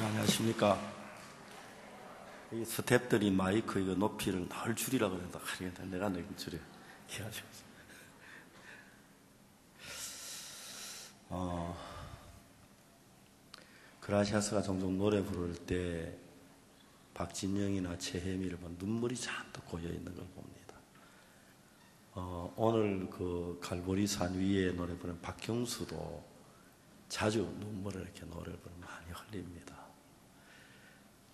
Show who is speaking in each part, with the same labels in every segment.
Speaker 1: 안녕하십니까. 이 스탭들이 마이크 이거 높이를 늘 줄이라고 그런다. 내가 너무 줄여. 해가지고. 그라시아스가 종종 노래 부를 때 박진영이나 최혜미를 보면 눈물이 잔뜩 고여 있는 걸 봅니다. 오늘 그 갈보리산 위에 노래 부르는 박경수도 자주 눈물을 이렇게 노래를 부르면 많이 흘립니다.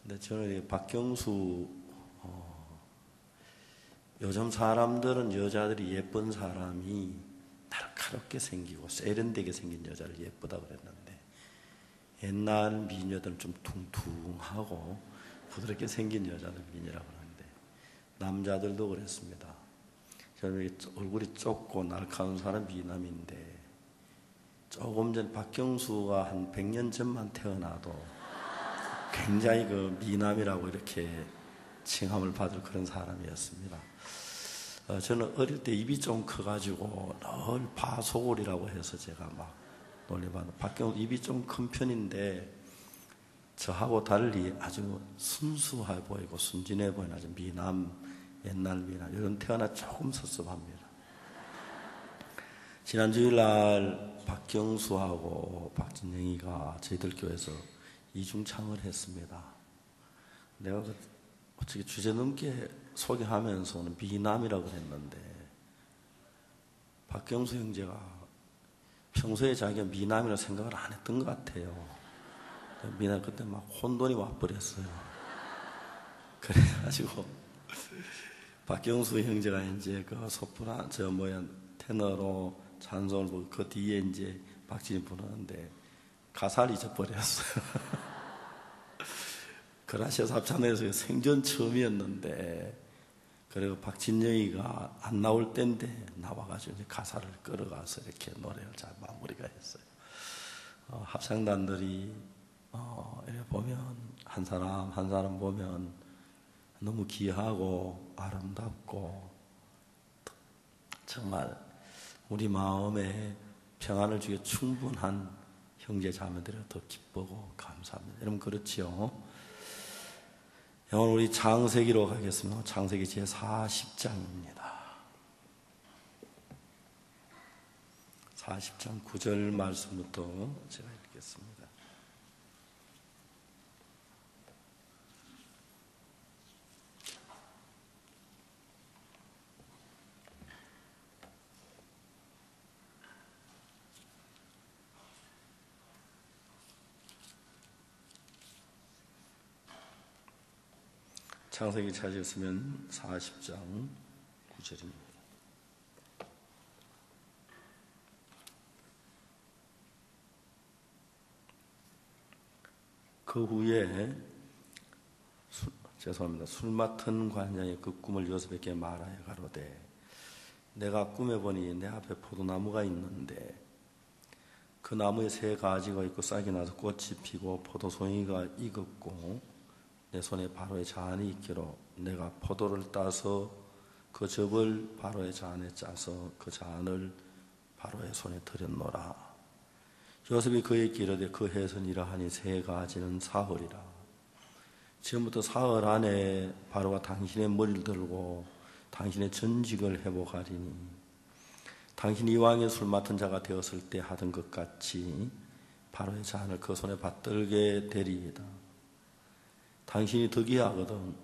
Speaker 1: 근데 저는 박경수, 요즘 사람들은 여자들이 예쁜 사람이 날카롭게 생기고 세련되게 생긴 여자를 예쁘다 그랬는데 옛날 미녀들은 좀 퉁퉁하고 부드럽게 생긴 여자들 미녀라고 하는데 남자들도 그랬습니다. 저는 얼굴이 좁고 날카로운 사람 미남인데 조금 전 박경수가 한 100년 전만 태어나도 굉장히 그 미남이라고 이렇게 칭함을 받을 그런 사람이었습니다. 저는 어릴 때 입이 좀 커가지고 늘 바소골이라고 해서 제가 막 놀려봤는데 박경수 입이 좀 큰 편인데 저하고 달리 아주 순수해 보이고 순진해 보이는 아주 미남, 옛날 미남, 이런 태어나 조금 섭섭합니다. 지난 주일날 박경수하고 박진영이가 저희들 교회에서 이중창을 했습니다. 내가 어떻게 주제넘게 소개하면서는 미남이라고 했는데 박경수 형제가 평소에 자기가 미남이라고 생각을 안 했던 것 같아요. 미남 그때 막 혼돈이 와버렸어요. 그래가지고 박경수 형제가 이제 그 소프라 테너로 찬송을 부르고 그 뒤에 이제 박진이 부르는데 가사를 잊어버렸어요. 그라시아스 합창단에서 생전 처음이었는데 그리고 박진영이가 안 나올 때인데 나와가지고 이제 가사를 끌어가서 이렇게 노래를 잘 마무리가 했어요. 합창단들이 이렇게 보면 한 사람 한 사람 보면 너무 귀하고 아름답고 정말 우리 마음에 평안을 주기에 충분한 형제 자매들이 더 기쁘고 감사합니다. 여러분 그렇지요? 오늘 우리 창세기로 가겠습니다. 창세기 제40장입니다. 40장 9절 말씀부터 제가 읽겠습니다. 창세기 찾으셨으면 40장 9절입니다. 그 후에 술 맡은 관장이 그 꿈을 요셉에게 말하여 가로되 내가 꿈에 보니 내 앞에 포도나무가 있는데 그 나무에 새 가지가 있고 싹이 나서 꽃이 피고 포도송이가 익었고 내 손에 바로의 잔이 있기로 내가 포도를 따서 그 즙을 바로의 잔에 짜서 그 잔을 바로의 손에 들였노라. 요셉이 그에게 이르되 그 해에서는 이러하니 새 가지는 사흘이라. 지금부터 사흘 안에 바로가 당신의 머리를 들고 당신의 전직을 회복하리니 당신이 이왕에 술 맡은 자가 되었을 때 하던 것 같이 바로의 잔을 그 손에 받들게 되리이다. 당신이 덕이하거든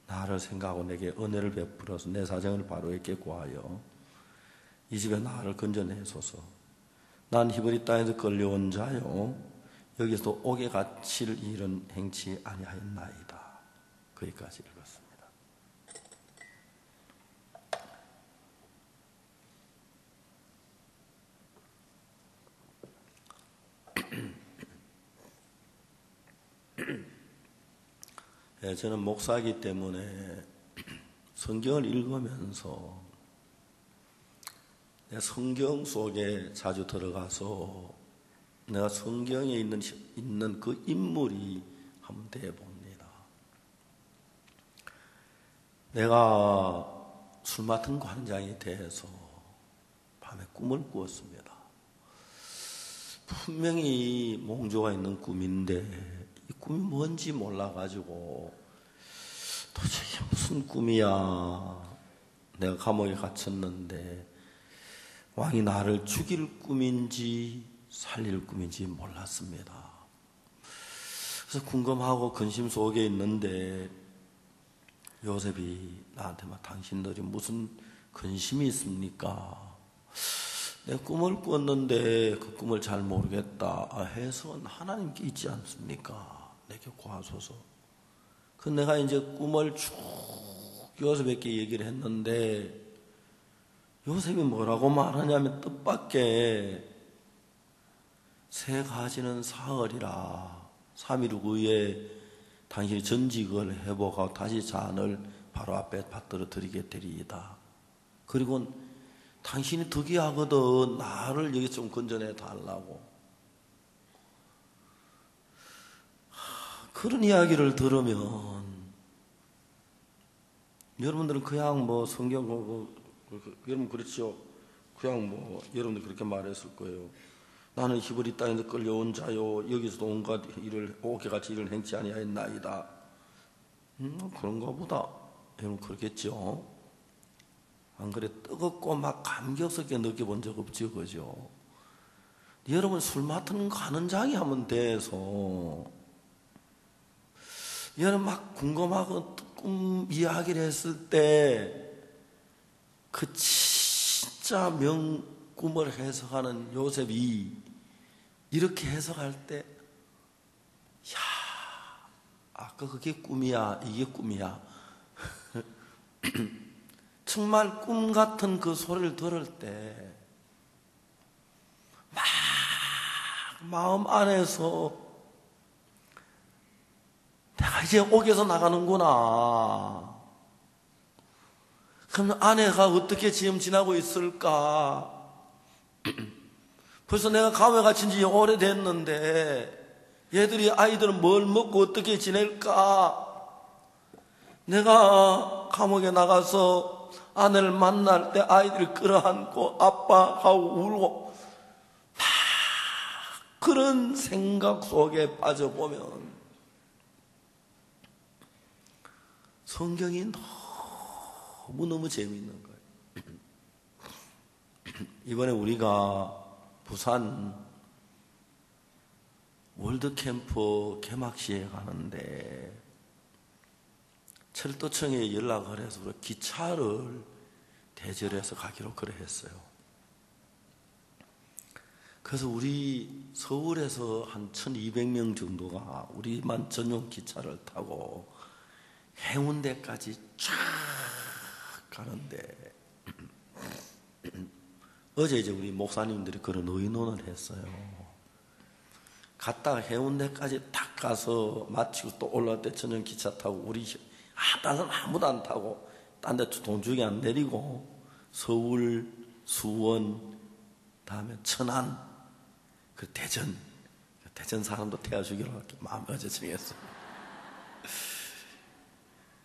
Speaker 1: 나를 생각하고 내게 은혜를 베풀어서 내 사정을 바로에게 구하여 이 집에 나를 건져내소서. 난 히브리 땅에서 끌려온 자요 여기서도 옥의 가치를 잃은 행치 아니하였나이다. 거기까지 읽었습니다. 저는 목사이기 때문에 성경을 읽으면서 내 성경 속에 자주 들어가서 내가 성경에 있는 그 인물이 한번 되어 봅니다. 내가 술 맡은 관장이 돼서 밤에 꿈을 꾸었습니다. 분명히 몽조가 있는 꿈인데 이 꿈이 뭔지 몰라가지고 도대체 무슨 꿈이야. 내가 감옥에 갇혔는데 왕이 나를 죽일 꿈인지 살릴 꿈인지 몰랐습니다. 그래서 궁금하고 근심 속에 있는데 요셉이 나한테 막 당신들이 무슨 근심이 있습니까? 내 꿈을 꿨는데 그 꿈을 잘 모르겠다 해서 하나님께 있지 않습니까? 내게 구하소서. 그 내가 이제 꿈을 쭉 요셉에게 얘기를 했는데 요셉이 뭐라고 말하냐면 뜻밖의 새 가지는 사흘이라 3일 후에 당신이 전직을 회복하고 다시 잔을 바로 앞에 받들어 드리게 되리이다. 그리고 당신이 득이하거든 나를 여기 좀 건져내 달라고. 그런 이야기를 들으면 여러분들은 그냥 뭐 성경 여러분 그렇죠? 그냥 뭐 여러분들 그렇게 말했을 거예요. 나는 히브리 땅에서 끌려온 자요 여기서도 온갖 일을 오개같이 일을 행치 아니하였나이다. 그런가 보다. 여러분 그렇겠죠? 안 그래? 뜨겁고 막 감격스럽게 느껴본 적 없죠, 그죠? 여러분 술 맡은 가는 장이 하면 돼서 여러분 막 궁금하고 꿈 이야기를 했을 때 그 진짜 명꿈을 해석하는 요셉이 이렇게 해석할 때 야, 아까 그게 꿈이야, 이게 꿈이야. 정말 꿈 같은 그 소리를 들을 때 막 마음 안에서 내가 이제 옥에서 나가는구나. 그럼 아내가 어떻게 지금 지나고 있을까? 벌써 내가 감옥에 갇힌 지 오래됐는데 얘들이 아이들은 뭘 먹고 어떻게 지낼까? 내가 감옥에 나가서 아내를 만날 때 아이들이 끌어안고 아빠하고 울고 막 그런 생각 속에 빠져보면 성경이 너무너무 재미있는 거예요. 이번에 우리가 부산 월드캠프 개막식에 가는데 철도청에 연락을 해서 기차를 대절해서 가기로 그래 했어요. 그래서 우리 서울에서 한 1200명 정도가 우리만 전용 기차를 타고 해운대까지 쫙 가는데 어제 이제 우리 목사님들이 그런 의논을 했어요. 갔다가 해운대까지 딱 가서 마치고 또 올라올 때 전용 기차 타고 우리 다른 사람 아무도 안 타고 딴 데 동쪽에 안 내리고 서울, 수원, 다음에 천안, 그 대전 사람도 태워주기로 마음 어제 정했어요.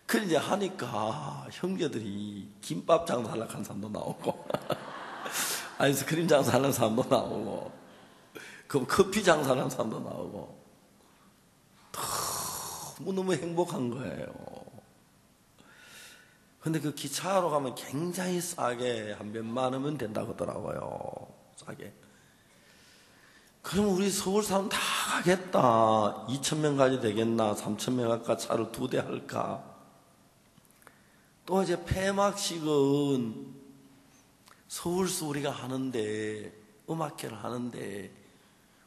Speaker 1: 그래 이제 하니까 형제들이 김밥 장사하려고 한 사람도 나오고 아이스크림 장사하는 사람도 나오고 그럼 커피 장사하는 사람도 나오고 너무너무 행복한 거예요. 근데 그 기차로 가면 굉장히 싸게 한 몇만 원이면 된다고 하더라고요. 싸게. 그럼 우리 서울 사람 다 가겠다. 2,000명까지 되겠나? 3,000명 할까? 차를 2대 할까? 또 이제 폐막식은 서울서 우리가 하는데 음악회를 하는데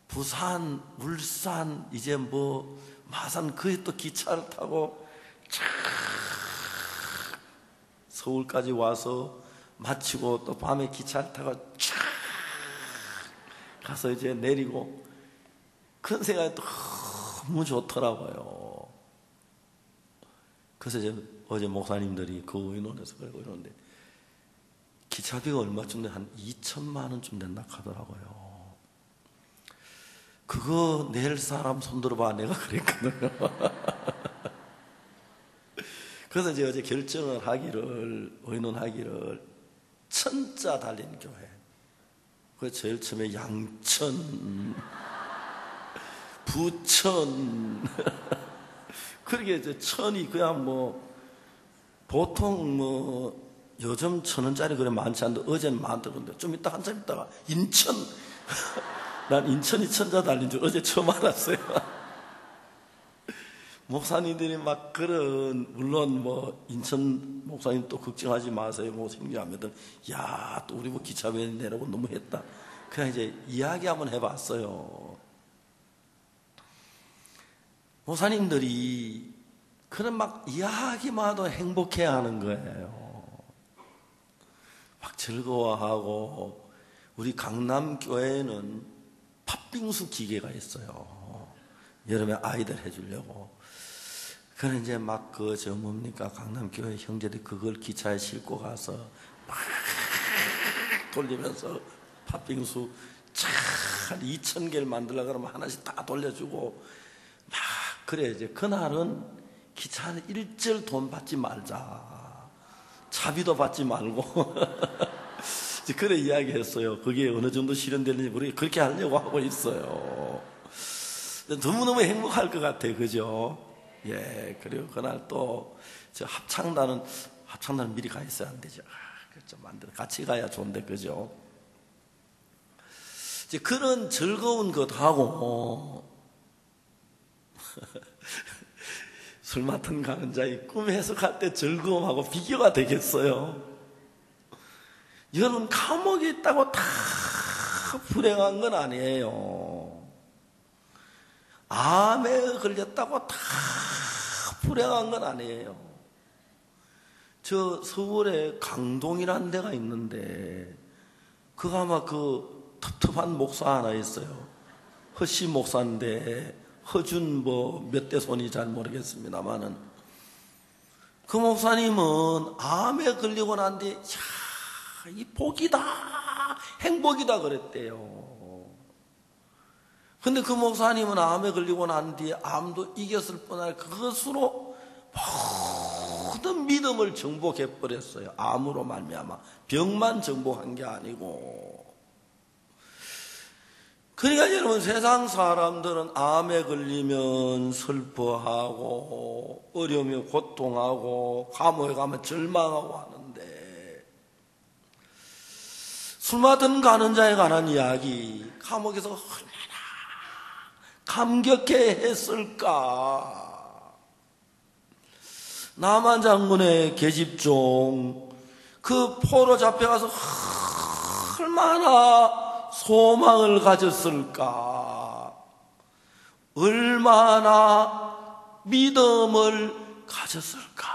Speaker 1: 부산, 울산, 이제 뭐 마산 그에 또 기차를 타고 쫙 서울까지 와서 마치고 또 밤에 기차를 타고 쫙 가서 이제 내리고 그런 생각이 너무 좋더라고요. 그래서 이제 어제 목사님들이 그 의논해서 그러고 이러는데 기차비가 얼마쯤 돼? 한 2천만 원쯤 된다 하더라고요. 그거 낼 사람 손들어봐 내가 그랬거든요. 그래서 이제 어제 결정을 하기를 의논하기를 천자 달린 교회. 그 제일 처음에 양천 부천. 그러게 이제 천이 그냥 뭐 보통 뭐 요즘 1,000원짜리 그래 많지 않은데 어제는 많더군데 좀 이따 한참 있다가 인천. 난 인천이 천자 달린 줄 어제 처음 알았어요. 목사님들이 막 그런, 물론 뭐 인천 목사님 또 걱정하지 마세요 뭐 생각하면 야, 또 우리 뭐 기차변 내라고 너무 했다. 그냥 이제 이야기 한번 해봤어요. 목사님들이 그런 막 이야기만 해도 행복해 하는 거예요. 막 즐거워하고. 우리 강남교회에는 팥빙수 기계가 있어요. 여름에 아이들 해주려고. 그는 이제 막 뭡니까, 강남교회 형제들이 그걸 기차에 싣고 가서 막 돌리면서 팥빙수 잘 2,000개를 만들려고 그러면 하나씩 다 돌려주고 막 그래. 이제 그날은 기차는 일절 돈 받지 말자. 차비도 받지 말고. 그래 이야기했어요. 그게 어느 정도 실현되는지 모르겠는데 그렇게 하려고 하고 있어요. 너무너무 행복할 것 같아. 그죠? 예. 그리고 그날 또 저 합창단은 미리 가 있어야 안 되죠. 그렇죠. 같이 가야 좋은데. 그죠? 이제 그런 즐거운 것하고 술 맡은 가는 자의 꿈 해석할 때 즐거움하고 비교가 되겠어요? 여러분, 감옥에 있다고 다 불행한 건 아니에요. 암에 걸렸다고 다 불행한 건 아니에요. 저 서울에 강동이라는 데가 있는데 그거 아마 그 텁텁한 목사 하나 있어요. 허씨 목사인데 허준 뭐 몇 대 손이 잘 모르겠습니다만은 그 목사님은 암에 걸리고 난 뒤에 이 복이다, 행복이다 그랬대요. 근데 그 목사님은 암에 걸리고 난 뒤에 암도 이겼을 뿐 아니라 그것으로 모든 믿음을 정복해 버렸어요. 암으로 말미암아. 병만 정복한 게 아니고. 그러니까 여러분, 세상 사람들은 암에 걸리면 슬퍼하고 어려우면 고통하고 감옥에 가면 절망하고 하는데, 술 맡은 가는 자에 관한 이야기, 감옥에서 얼마나 감격해 했을까. 남한 장군의 계집종 그 포로 잡혀가서 얼마나 소망을 가졌을까. 얼마나 믿음을 가졌을까.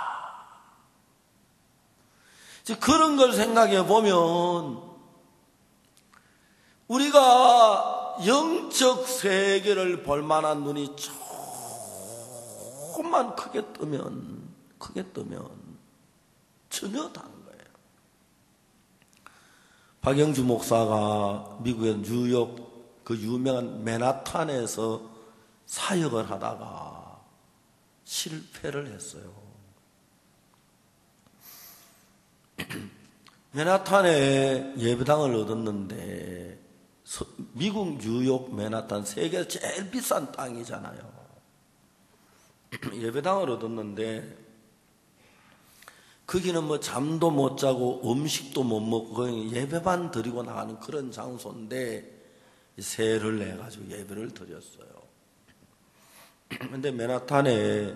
Speaker 1: 이제 그런 걸 생각해 보면 우리가 영적 세계를 볼 만한 눈이 조금만 크게 뜨면 전혀 다른 거예요. 박영주 목사가 미국의 뉴욕 그 유명한 맨하탄에서 사역을 하다가 실패를 했어요. 맨하탄에 예배당을 얻었는데, 미국 뉴욕 맨하탄 세계에서 제일 비싼 땅이잖아요. 예배당을 얻었는데 거기는 뭐 잠도 못 자고 음식도 못 먹고 예배만 드리고 나가는 그런 장소인데 세를 내가지고 예배를 드렸어요. 근데 맨하탄에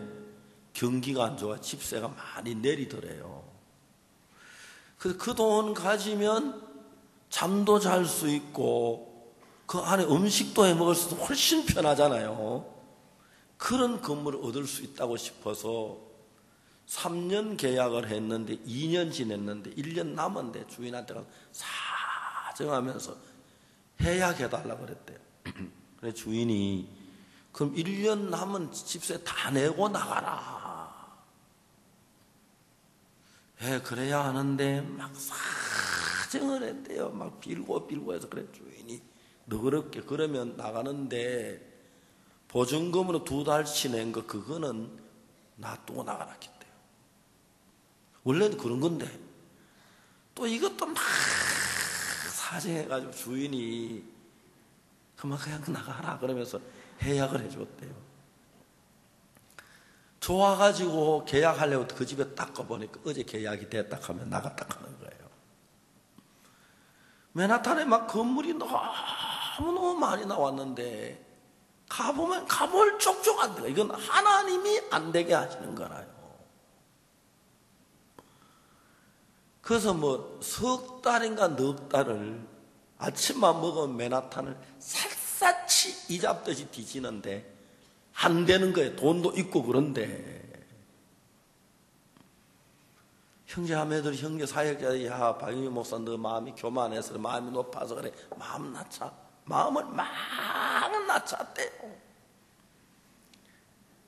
Speaker 1: 경기가 안 좋아 집세가 많이 내리더래요. 그래서 그 돈 가지면 잠도 잘 수 있고 그 안에 음식도 해 먹을 수도 훨씬 편하잖아요. 그런 건물을 얻을 수 있다고 싶어서 3년 계약을 했는데 2년 지냈는데 1년 남았는데 주인한테 가서 사정하면서 해약해달라고 그랬대요. 그래 주인이 그럼 1년 남은 집세 다 내고 나가라. 그래야 하는데 막 사정을 했대요. 막 빌고 해서 그래 주인이 너그럽게 그러면 나가는데 보증금으로 2달치 낸 거 그거는 놔두고 나가라 했대요. 원래는 그런 건데 또 이것도 막 사정해가지고 주인이 그만 그냥 나가라 그러면서 해약을 해줬대요. 좋아가지고 계약하려고 그 집에 딱 가보니까 어제 계약이 됐다 하면 나갔다 하는 거예요. 맨하탄에 막 건물이 너무너무 많이 나왔는데 가보면 가볼 족족 안 돼요. 이건 하나님이 안 되게 하시는 거라요. 그래서 뭐 석 달인가 넉 달을 아침만 먹으면 맨하탄을 샅샅이 이잡듯이 뒤지는데 안 되는 거예요. 돈도 있고 그런데. 형제자매들이 형제 사역자들이 야 박영희 목사 너 마음이 교만해서 마음이 높아서 그래. 마음 낮춰. 마음을 막 낮췄대요.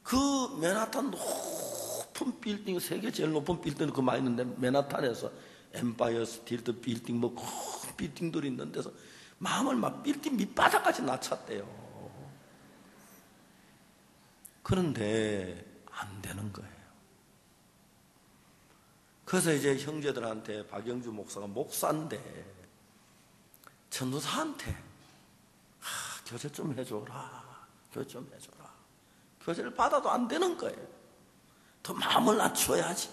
Speaker 1: 그 맨하탄 높은 빌딩, 세계 제일 높은 빌딩 그 많이 있는데 맨하탄에서 엠파이어 스테이트 빌딩 뭐 큰 빌딩들이 있는 데서 마음을 막 빌딩 밑바닥까지 낮췄대요. 그런데 안 되는 거예요. 그래서 이제 형제들한테 박영주 목사가 목사인데 전도사한테 교제 좀 해줘라. 교제 좀 해줘라. 교제를 받아도 안 되는 거예요. 더 마음을 낮춰야지.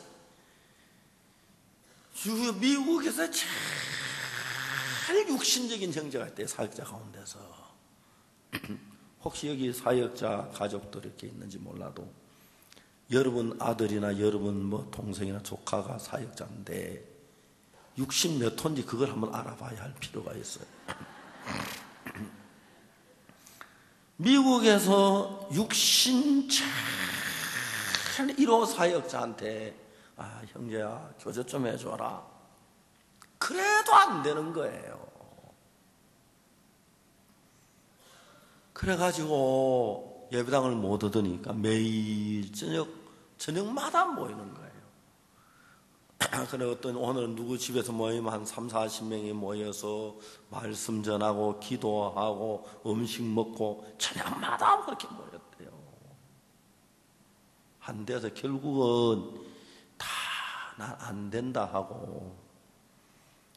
Speaker 1: 미국에서 제일 육신적인 형제가 있대요. 사역자 가운데서. 혹시 여기 사역자 가족들 이렇게 있는지 몰라도 여러분 아들이나 여러분 뭐 동생이나 조카가 사역자인데 60 몇 톤인지 그걸 한번 알아봐야 할 필요가 있어요. 미국에서 육신 제일 1호 사역자한테 형제야 교제 좀 해줘라. 그래도 안 되는 거예요. 그래가지고 예배당을 못 얻으니까 매일 저녁마다 모이는 거예요. 그래 어떤 오늘은 누구 집에서 모이면 한 3, 40명이 모여서 말씀 전하고 기도하고 음식 먹고 저녁마다 그렇게 모였대요. 안 돼서 결국은 다 난 안 된다 하고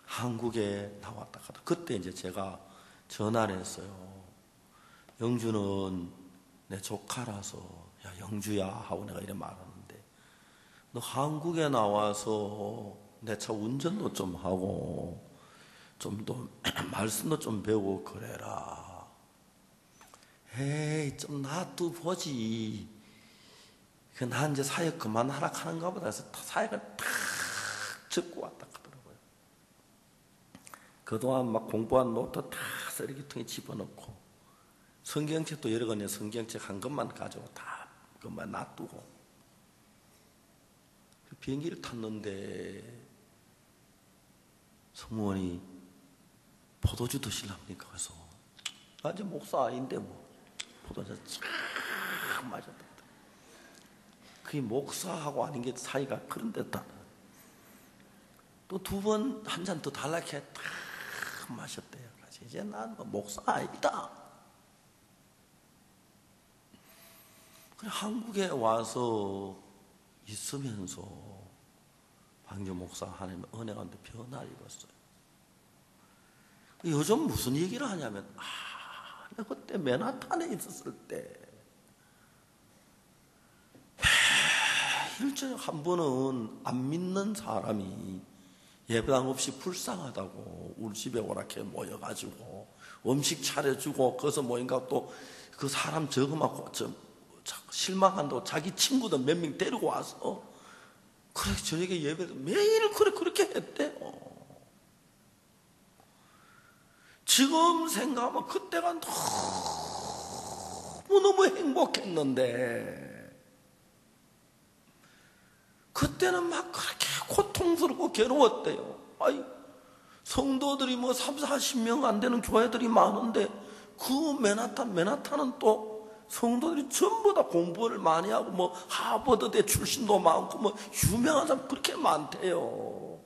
Speaker 1: 한국에 나왔다 가다. 그때 이제 제가 전화를 했어요. 영주는 내 조카라서 야 영주야 하고 내가 이래 말하는데 너 한국에 나와서 내 차 운전도 좀 하고 좀 더 말씀도 좀 배우고 그래라. 에이 좀 놔둬 보지. 나 이제 사역 그만하라 하는가 보다 해서 사역을 탁 접고 왔다 하더라고요. 그동안 막 공부한 노트 다 쓰레기통에 집어넣고 성경책도 여러 권의 성경책 한 것만 가지고 다 그것만 놔두고 비행기를 탔는데 성무원이 포도주 드실랍니까? 그래서 이제 목사 아닌데 뭐 포도주 쫙 마셨다. 그게 목사하고 아닌 게 사이가 그런 데다. 또 두 번 한 잔 더 달라게 딱 마셨대요. 그래서 이제 난 목사 아니다. 그래 한국에 와서 있으면서 박영주 목사 하나님 은혜가운데 변화를 입었어요. 요즘 무슨 얘기를 하냐면 내가 그때 맨하탄에 있었을 때 일주일에 한 번은 안 믿는 사람이 예배당 없이 불쌍하다고 우리 집에 오락해 모여가지고 음식 차려주고 거기서 모인가 또 그 사람 저거만 실망한다고 자기 친구들 몇 명 데리고 와서 그래 저녁에 예배를 매일 그렇게 했대요. 지금 생각하면 그때가 너무너무 행복했는데 그때는 막 그렇게 고통스럽고 괴로웠대요. 성도들이 뭐 3, 40명 안 되는 교회들이 많은데 그 맨하탄은 또 성도들이 전부 다 공부를 많이 하고 뭐 하버드대 출신도 많고 뭐 유명한 사람 그렇게 많대요.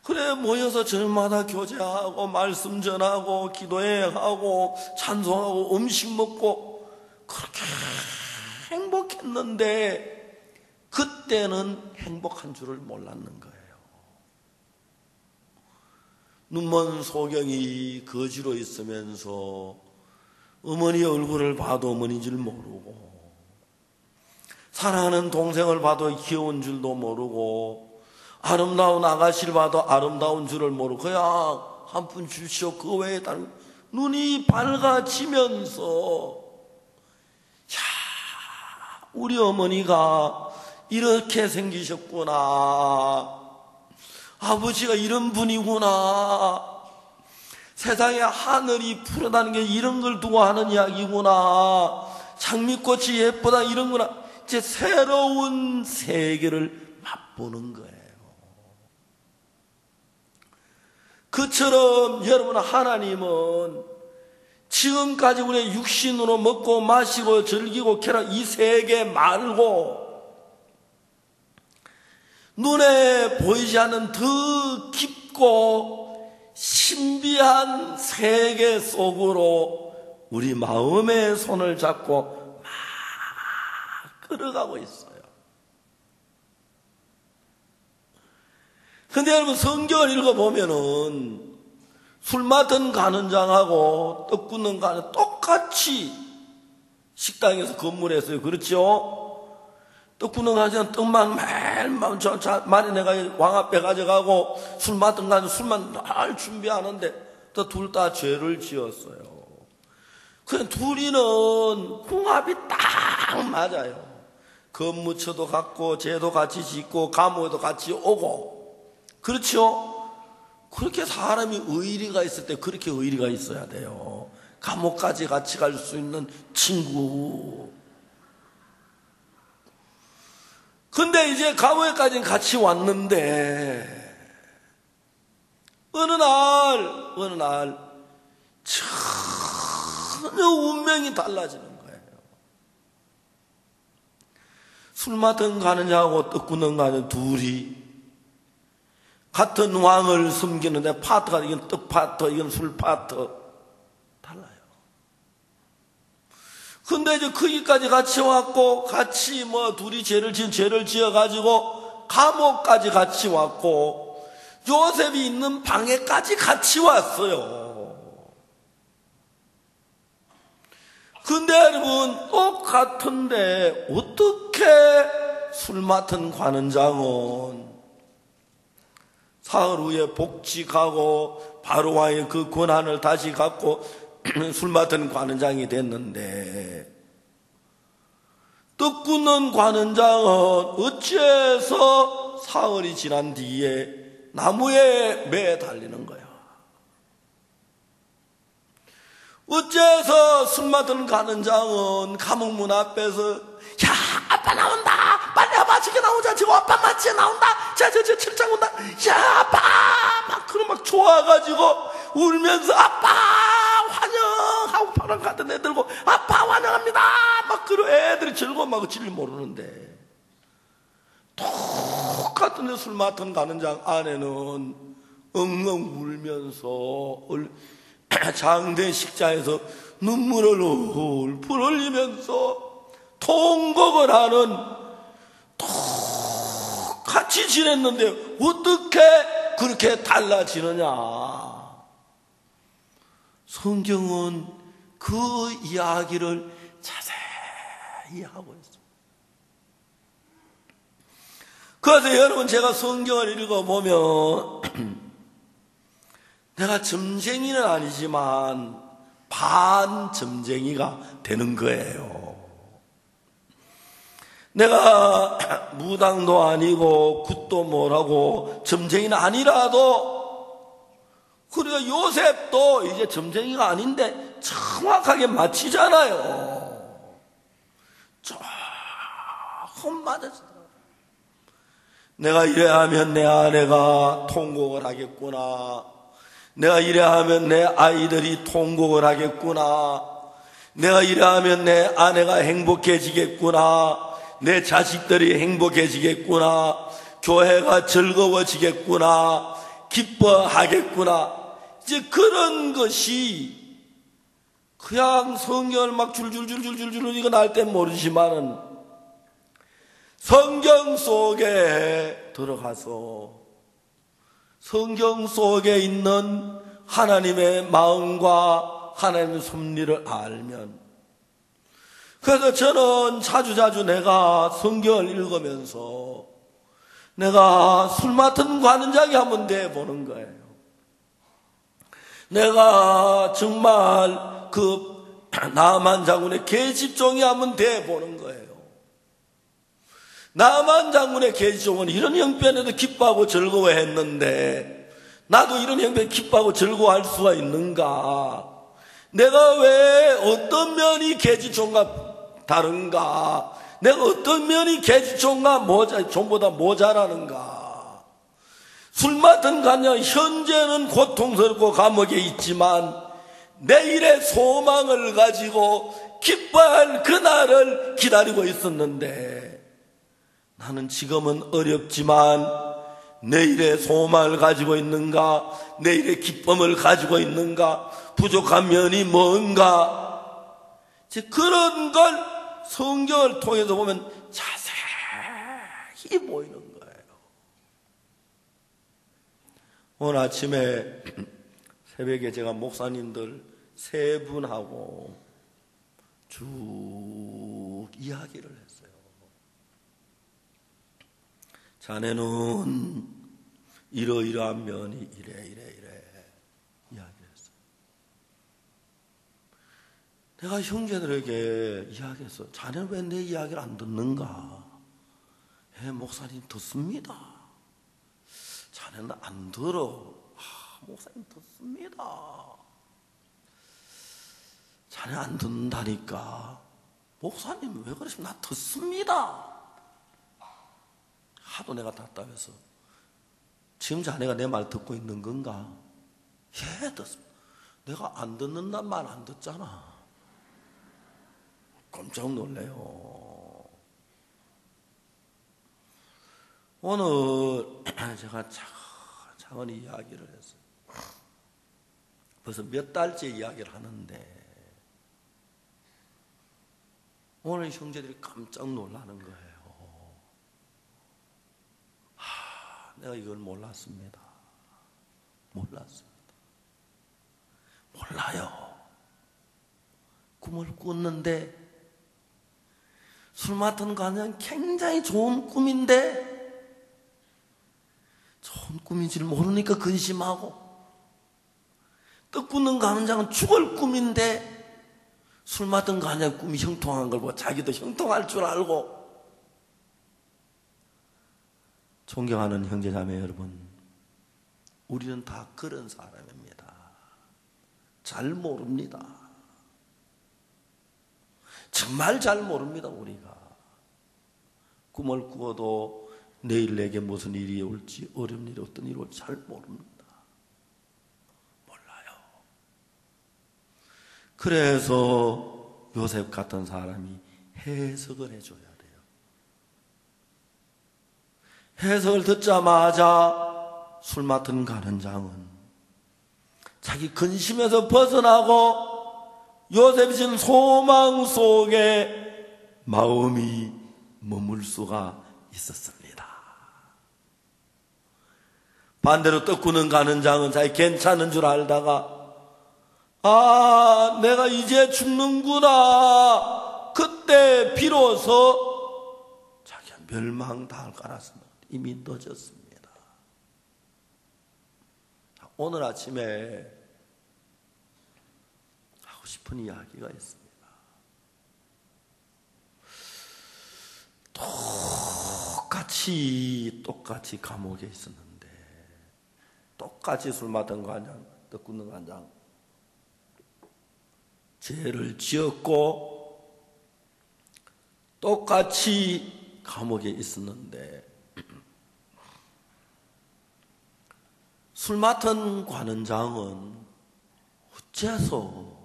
Speaker 1: 그래 모여서 저녁마다 교제하고 말씀 전하고 기도회하고 찬송하고 음식 먹고 그렇게 행복했는데 그때는 행복한 줄을 몰랐는 거예요. 눈먼 소경이 거지로 있으면서 어머니 얼굴을 봐도 어머니인 줄 모르고, 사랑하는 동생을 봐도 귀여운 줄도 모르고, 아름다운 아가씨를 봐도 아름다운 줄을 모르고 그냥 한 푼 주시오 그 외에 다른, 눈이 밝아지면서 야, 우리 어머니가 이렇게 생기셨구나, 아버지가 이런 분이구나, 세상에 하늘이 푸르다는 게 이런 걸 두고 하는 이야기구나, 장미꽃이 예쁘다 이런 거나, 이제 새로운 세계를 맛보는 거예요. 그처럼 여러분, 하나님은 지금까지 우리 육신으로 먹고 마시고 즐기고 캐라 이 세계 말고 눈에 보이지 않는 더 깊고 신비한 세계 속으로 우리 마음의 손을 잡고 막 끌어가고 있어요. 근데 여러분, 성경을 읽어보면은 술 맡은 가는 장하고 떡 굽는 가는 똑같이 식당에서 근무를 했어요. 그렇죠? 떡 굽는 가는 장은 떡만 매일 마련해가 왕 앞에 가져가고, 술 맡은 가는 술만 늘 준비하는데 또 둘 다 죄를 지었어요. 그냥 둘이는 궁합이 딱 맞아요. 건무처도 같고 죄도 같이 짓고 감옥에도 같이 오고, 그렇죠? 그렇게 사람이 의리가 있을 때 그렇게 의리가 있어야 돼요. 감옥까지 같이 갈 수 있는 친구. 근데 이제 감옥에까지는 같이 왔는데 어느 날 전혀 운명이 달라지는 거예요. 술 맡은 가는 자하고 떡 굽는 가는 둘이 같은 왕을 섬기는데 파트가, 이건 떡 파트, 이건 술 파트, 달라요. 근데 이제 거기까지 같이 왔고, 같이 둘이 죄를 지어가지고, 감옥까지 같이 왔고, 요셉이 있는 방에까지 같이 왔어요. 근데 여러분, 똑같은데, 어떻게 술 맡은 관원장은 사흘 후에 복직하고 바로와의 그 권한을 다시 갖고 술 맡은 관원장이 됐는데, 떡 굽는 관원장은 어째서 사흘이 지난 뒤에 나무에 매 달리는 거야? 어째서 술 맡은 관원장은 감옥문 앞에서 야, 아빠 나온다, 빨리 아빠 저기 나오자, 지금 아빠 맞지 나온다, 저 철장 온다, 야 아빠, 막 좋아가지고 울면서 아빠 환영하고 바람 같은 애 들고 아빠 환영합니다 막 그런 애들이 즐거워 막 진리 모르는데, 똑같은 술 맡은 관원장 안에는 엉엉 울면서 장대 식자에서 눈물을 훌훌 흘리면서 통곡을 하는, 똑같이 지냈는데 어떻게 그렇게 달라지느냐? 성경은 그 이야기를 자세히 하고 있습니다. 그래서 여러분, 제가 성경을 읽어보면 내가 점쟁이는 아니지만 반점쟁이가 되는 거예요. 내가 무당도 아니고 굿도 못하고 점쟁이는 아니라도, 그리고 요셉도 이제 점쟁이가 아닌데 정확하게 맞히잖아요. 조금 맞았어요. 내가 이래야 하면 내 아내가 통곡을 하겠구나, 내가 이래야 하면 내 아이들이 통곡을 하겠구나, 내가 이래야 하면 내 아내가 행복해지겠구나, 내 자식들이 행복해지겠구나, 교회가 즐거워지겠구나, 기뻐하겠구나, 이제 그런 것이 그냥 성경을 막 줄줄줄줄줄줄 이거 날 땐 모르지만은 성경 속에 들어가서 성경 속에 있는 하나님의 마음과 하나님의 섭리를 알면. 그래서 저는 자주자주 내가 성경을 읽으면서 내가 술 맡은 관원장이 한번 돼보는 거예요. 내가 정말 그 나만 장군의 계집종이 한번 돼보는 거예요. 나만 장군의 계집종은 이런 형편에도 기뻐하고 즐거워했는데 나도 이런 형편에 기뻐하고 즐거워할 수가 있는가? 내가 왜 어떤 면이 계집종과 다른가? 내가 어떤 면이 계집종과 종보다 모자라는가? 술 맡은 간장 현재는 고통스럽고 감옥에 있지만 내일의 소망을 가지고 기뻐할 그날을 기다리고 있었는데 나는 지금은 어렵지만 내일의 소망을 가지고 있는가? 내일의 기쁨을 가지고 있는가? 부족한 면이 뭔가? 그런 걸 성경을 통해서 보면 자세히 보이는 거예요. 오늘 아침에 새벽에 제가 목사님들 세 분하고 쭉 이야기를 했어요. 자네는 이러이러한 면이 이래 이야기를 했어요. 내가 형제들에게 이야기했어. 자네는 왜 내 이야기를 안 듣는가? 목사님 듣습니다. 자네는 안 들어. 목사님 듣습니다. 자네 안 듣는다니까. 목사님 왜 그러시면 나 듣습니다. 하도 내가 답답해서 지금 자네가 내 말 듣고 있는 건가? 예, 듣습니다. 내가 안 듣는단 말 안 듣잖아. 깜짝 놀래요. 오늘 제가 차근히 이야기를 했어요. 벌써 몇 달째 이야기를 하는데 오늘 형제들이 깜짝 놀라는 거예요. 내가 이걸 몰랐습니다. 몰라요. 꿈을 꿨는데 술 맡은 관장 굉장히 좋은 꿈인데 좋은 꿈인지를 모르니까 근심하고 떡 굽는 관장은 죽을 꿈인데 술 맡은 관장 꿈이 형통한 걸 보고 자기도 형통할 줄 알고. 존경하는 형제자매 여러분, 우리는 다 그런 사람입니다. 잘 모릅니다. 정말 잘 모릅니다. 우리가 꿈을 꾸어도 내일 내게 무슨 일이 올지, 어려운 일이 어떤 일이 올지 잘 모릅니다. 몰라요. 그래서 요셉 같은 사람이 해석을 해줘야 돼요. 해석을 듣자마자 술 맡은 관원장은 자기 근심에서 벗어나고 요셉이 진 소망 속에 마음이 머물 수가 있었습니다. 반대로 떡 굽는 관원장은 자기 괜찮은 줄 알다가 내가 이제 죽는구나. 그때 비로소 자기가 멸망당할 거라서 이미 늦었습니다. 오늘 아침에 하고 싶은 이야기가 있습니다. 똑같이 감옥에 있었는데 똑같이 술 맡은 관장, 떡 굽는 관장 죄를 지었고 똑같이 감옥에 있었는데 술 맡은 관원장은 어째서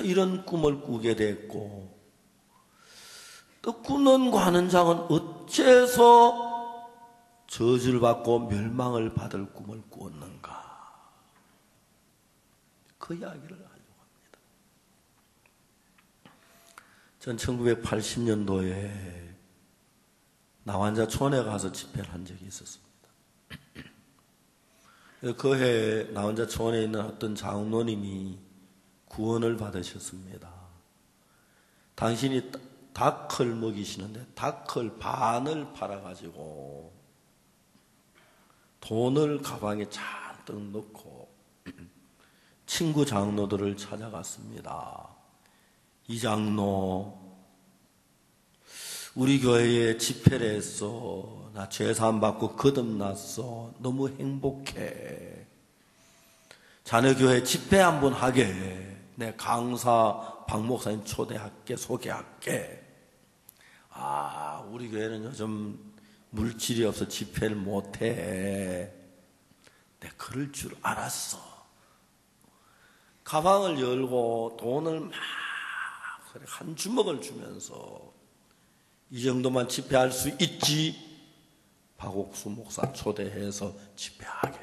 Speaker 1: 이런 꿈을 꾸게 됐고 떡 굽는 관원장은 어째서 저주를 받고 멸망을 받을 꿈을 꾸었는가? 그 이야기를 하려고 합니다. 전 1980년도에 나환자촌에 가서 집회를 한 적이 있었습니다. 그 해에 나 혼자 초원에 있는 어떤 장로님이 구원을 받으셨습니다. 당신이 닭을 먹이시는데 닭을 반을 팔아가지고 돈을 가방에 잔뜩 넣고 친구 장로들을 찾아갔습니다. 이 장로, 우리 교회에 집회를 했어. 나 죄사함 받고 거듭났어. 너무 행복해. 자네 교회 집회 한번 하게. 내 강사 박 목사님 초대할게, 소개할게. 우리 교회는 요즘 물질이 없어 집회를 못해. 내가 그럴 줄 알았어. 가방을 열고 돈을 막 한 주먹을 주면서 이 정도만 집회할 수 있지. 박옥수 목사 초대해서 집회하게.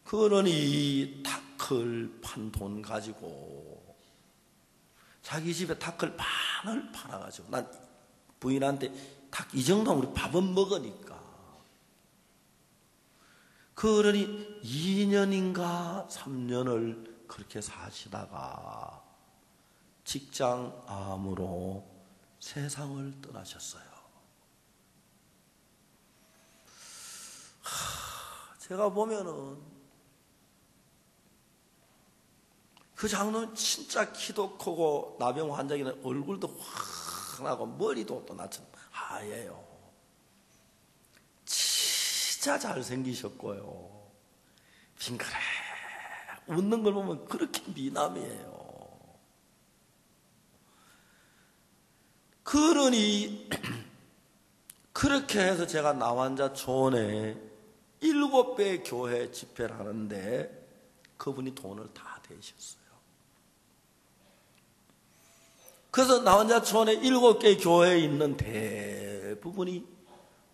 Speaker 1: 그러니 닭을 판 돈 가지고 자기 집에 닭을 반을 팔아가지고, 난 부인한테 닭 이 정도면 우리 밥은 먹으니까. 그러니 2년인가 3년을 그렇게 사시다가 직장암으로 세상을 떠나셨어요. 제가 보면은 그 장로는 진짜 키도 크고 나병 환자기는 얼굴도 환하고 머리도 또 나처럼 하얘요. 진짜 잘생기셨고요. 빙그레 웃는 걸 보면 그렇게 미남이에요. 그러니 그렇게 해서 제가 나환자 초원에 7배 교회 집회를 하는데 그분이 돈을 다 대셨어요. 그래서 나환자 초원에 7개 교회에 있는 대부분이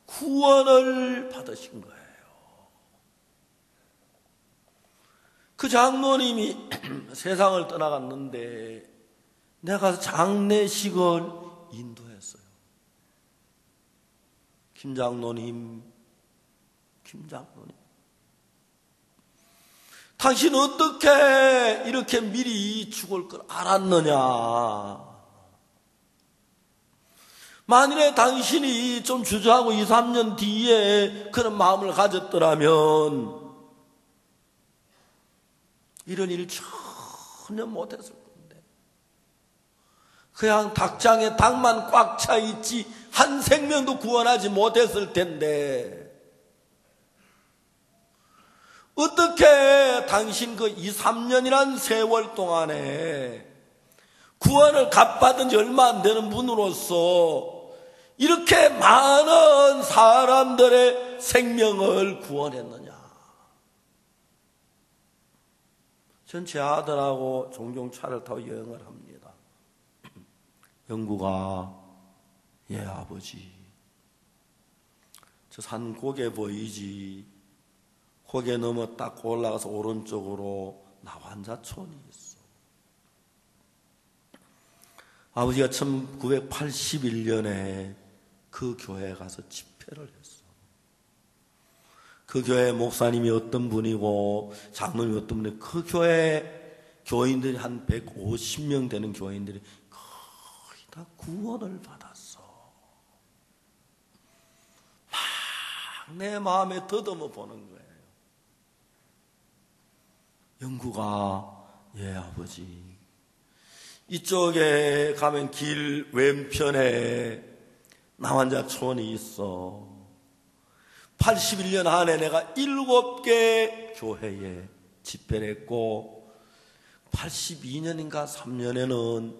Speaker 1: 구원을 받으신 거예요. 그 장로님이 세상을 떠나갔는데 내가 가서 장례식을 인도했어요. 김장로님, 당신 어떻게 이렇게 미리 죽을 걸 알았느냐? 만일에 당신이 좀 주저하고 2, 3년 뒤에 그런 마음을 가졌더라면 이런 일 전혀 못했을 건데, 그냥 닭장에 닭만 꽉 차 있지 한 생명도 구원하지 못했을 텐데, 어떻게 당신 그 2, 3년이란 세월 동안에 구원을 갚아든 지 얼마 안 되는 분으로서 이렇게 많은 사람들의 생명을 구원했느냐? 전 제 아들하고 종종 차를 타고 여행을 합니다. 영구가, 예 아버지, 저 산 고개 보이지? 고개 넘어 딱 올라가서 오른쪽으로 나환자촌이 있어. 아버지가 1981년에 그 교회에 가서 집회를 했어. 그 교회 목사님이 어떤 분이고 장로님이 어떤 분이고, 그 교회 교인들이 한 150명 되는 교인들이 거의 다 구원을 받았어. 막 내 마음에 더듬어 보는 거예요. 영구가, 예 아버지, 이쪽에 가면 길 왼편에 나환자촌이 있어. 81년 안에 내가 7개 교회에 집회를 했고, 82년인가 3년에는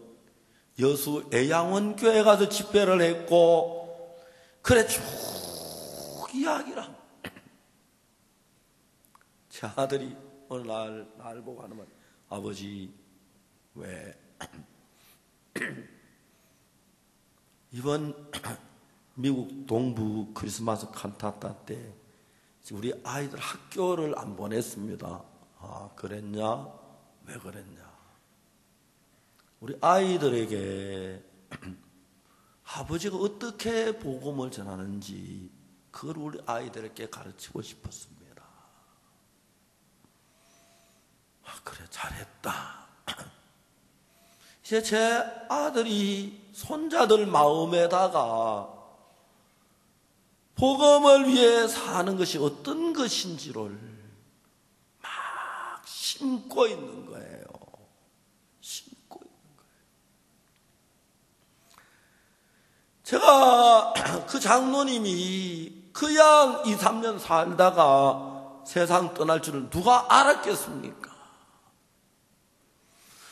Speaker 1: 여수 애양원교회 가서 집회를 했고, 그래 쭉 이야기를 합니다. 제 아들이 어느 날 보고 하는 말, 아버지 왜 이번 미국 동부 크리스마스 칸타타 때 우리 아이들 학교를 안 보냈습니다. 아, 그랬냐? 왜 그랬냐? 우리 아이들에게 아버지가 어떻게 복음을 전하는지 그걸 우리 아이들에게 가르치고 싶었습니다. 그래, 잘했다. 이제 제 아들이 손자들 마음에다가 복음을 위해 사는 것이 어떤 것인지를 막 심고 있는 거예요. 심고 있는 거예요. 제가 그 장로님이 그냥 2, 3년 살다가 세상 떠날 줄을 누가 알았겠습니까?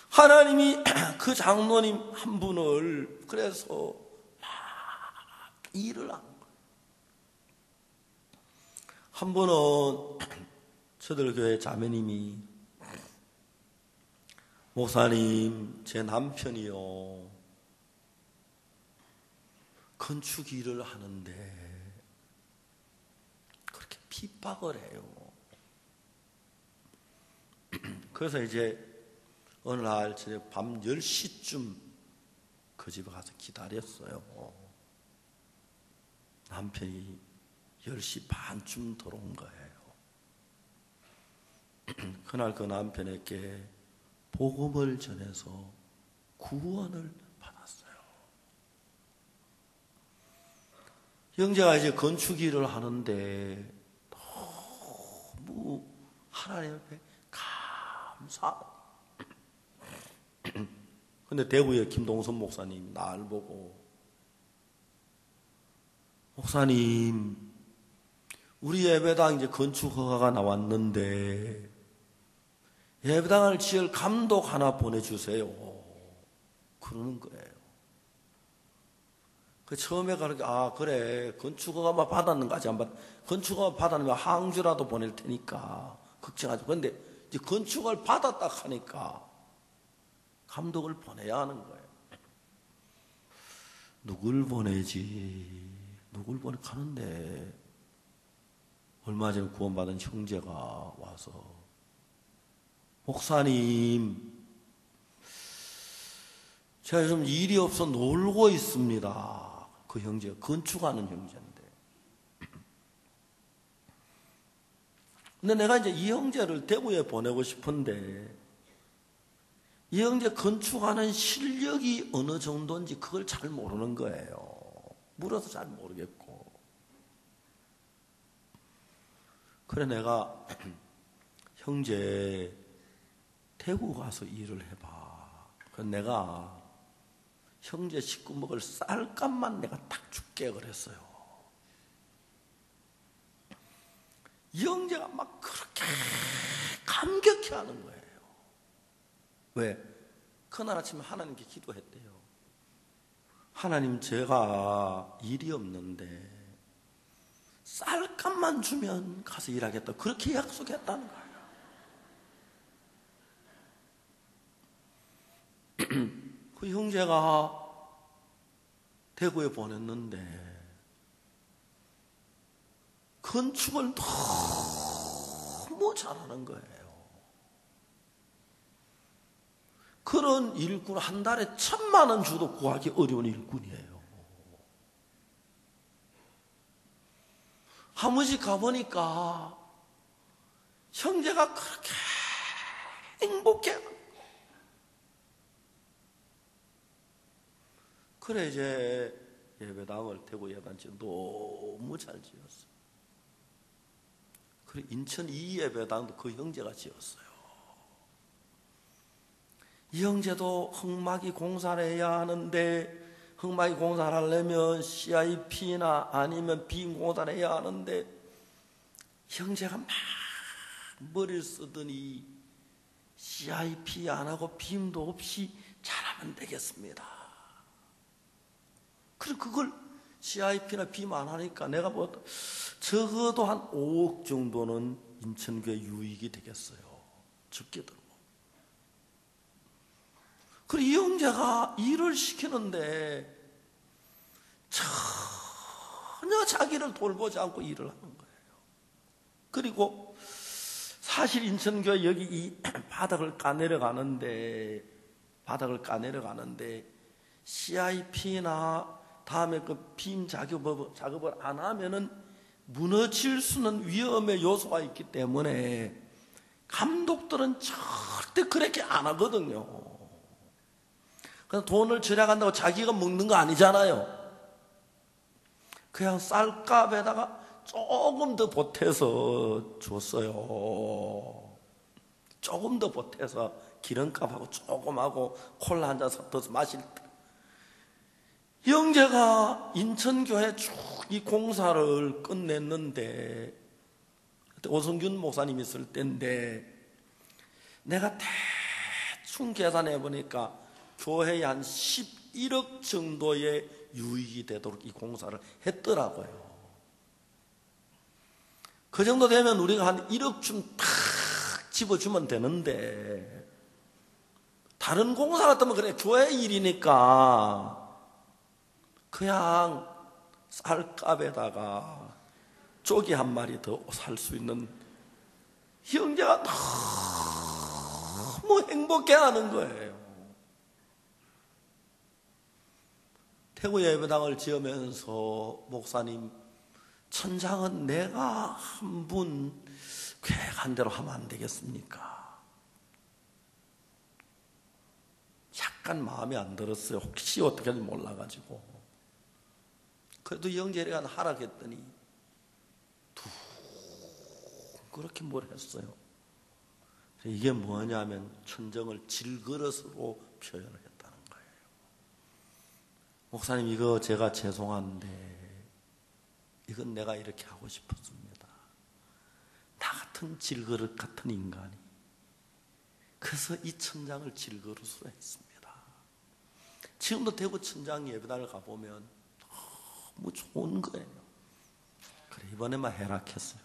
Speaker 1: 하나님이 그 장로님 한 분을 그래서 막 일을 한 거예요. 한 번은 저들 교회 자매님이 목사님, 제 남편이요 건축 일을 하는데 그렇게 핍박을 해요. 그래서 이제 어느 날 저녁 밤 10시쯤 그 집에 가서 기다렸어요. 남편이 10시 반쯤 들어온 거예요. 그날 그 남편에게 복음을 전해서 구원을 받았어요. 형제가 이제 건축 일을 하는데 너무 하나님 앞에 감사하다. 근데 대구의 김동선 목사님 날 보고 목사님 우리 예배당 이제 건축 허가가 나왔는데 예배당을 지을 감독 하나 보내주세요. 그러는 거예요. 그 처음에 가르쳐 그래 건축 허가만 받았는가 아직 안 받. 건축 허가 받았으면 항주라도 보낼 테니까 걱정하지. 그런데 이제 건축을 받았다 하니까 감독을 보내야 하는 거예요. 누굴 보내지? 누굴 보내 가는데. 얼마 전에 구원받은 형제가 와서 목사님 제가 요즘 일이 없어 놀고 있습니다. 그 형제가 건축하는 형제인데 근데 내가 이제 이 형제를 대구에 보내고 싶은데 이 형제 건축하는 실력이 어느 정도인지 그걸 잘 모르는 거예요. 물어서 잘 모르겠고 그래 내가 형제 대구 가서 일을 해봐. 그래서 내가 형제 식구 먹을 쌀값만 내가 딱 줄게 그랬어요. 이 형제가 막 그렇게 감격해 하는 거예요. 왜? 그날 아침에 하나님께 기도했대요. 하나님 제가 일이 없는데 쌀값만 주면 가서 일하겠다. 그렇게 약속했다는 거예요. 그 형제가 대구에 보냈는데 건축을 너무 잘하는 거예요. 그런 일꾼 한 달에 1,000만 원 주도 구하기 어려운 일꾼이에요. 한 번씩 가보니까 형제가 그렇게 행복해. 그래 이제 예배당을 대구 예배당 너무 잘 지었어요. 그래 인천 이 예배당도 그 형제가 지었어요. 이 형제도 흙막이 공사를 해야 하는데 흙막이 공사를 하려면 CIP나 아니면 빔 공사를 해야 하는데 형제가 막 머리를 쓰더니 CIP 안 하고 빔도 없이 잘하면 되겠습니다. 그럼 그걸 CIP나 빔 안 하니까 내가 뭐 적어도 한 5억 정도는 인천교회 유익이 되겠어요. 적게 들고. 그리고 이 형제가 일을 시키는데 전혀 자기를 돌보지 않고 일을 하는 거예요. 그리고 사실 인천교회 여기 이 바닥을 까내려가는데 CIP나 다음에 그 빔 작업을 안 하면은 무너질 수는 위험의 요소가 있기 때문에 감독들은 절대 그렇게 안 하거든요. 그래서 돈을 절약한다고 자기가 먹는 거 아니잖아요. 그냥 쌀값에다가 조금 더 보태서 줬어요. 조금 더 보태서 기름값하고 조금 하고 콜라 한 잔 섞어서 마실 때 형제가 인천교회 쭉 이 공사를 끝냈는데 그때 오성균 목사님 있을 때인데 내가 대충 계산해 보니까 교회에 한 11억 정도의 유익이 되도록 이 공사를 했더라고요. 그 정도 되면 우리가 한 1억쯤 탁 집어주면 되는데 다른 공사 같으면 그래 교회 일이니까 그냥 쌀값에다가 쪼기 한 마리 더 살 수 있는 형제가 너무 행복해하는 거예요. 태국 예배당을 지으면서 목사님 천장은 내가 한 분 계획한 대로 하면 안 되겠습니까? 약간 마음에 안 들었어요. 혹시 어떻게 할지 몰라가지고. 그래도 영재리가 하락했더니 그렇게 뭘 했어요. 이게 뭐냐면 천정을 질그릇으로 표현을 했다는 거예요. 목사님 이거 제가 죄송한데 이건 내가 이렇게 하고 싶었습니다. 나 같은 질그릇 같은 인간이 그래서 이 천장을 질그릇으로 했습니다. 지금도 대구 천장 예배당을 가보면 너무 좋은 거예요. 그래 이번에만 해락했어요.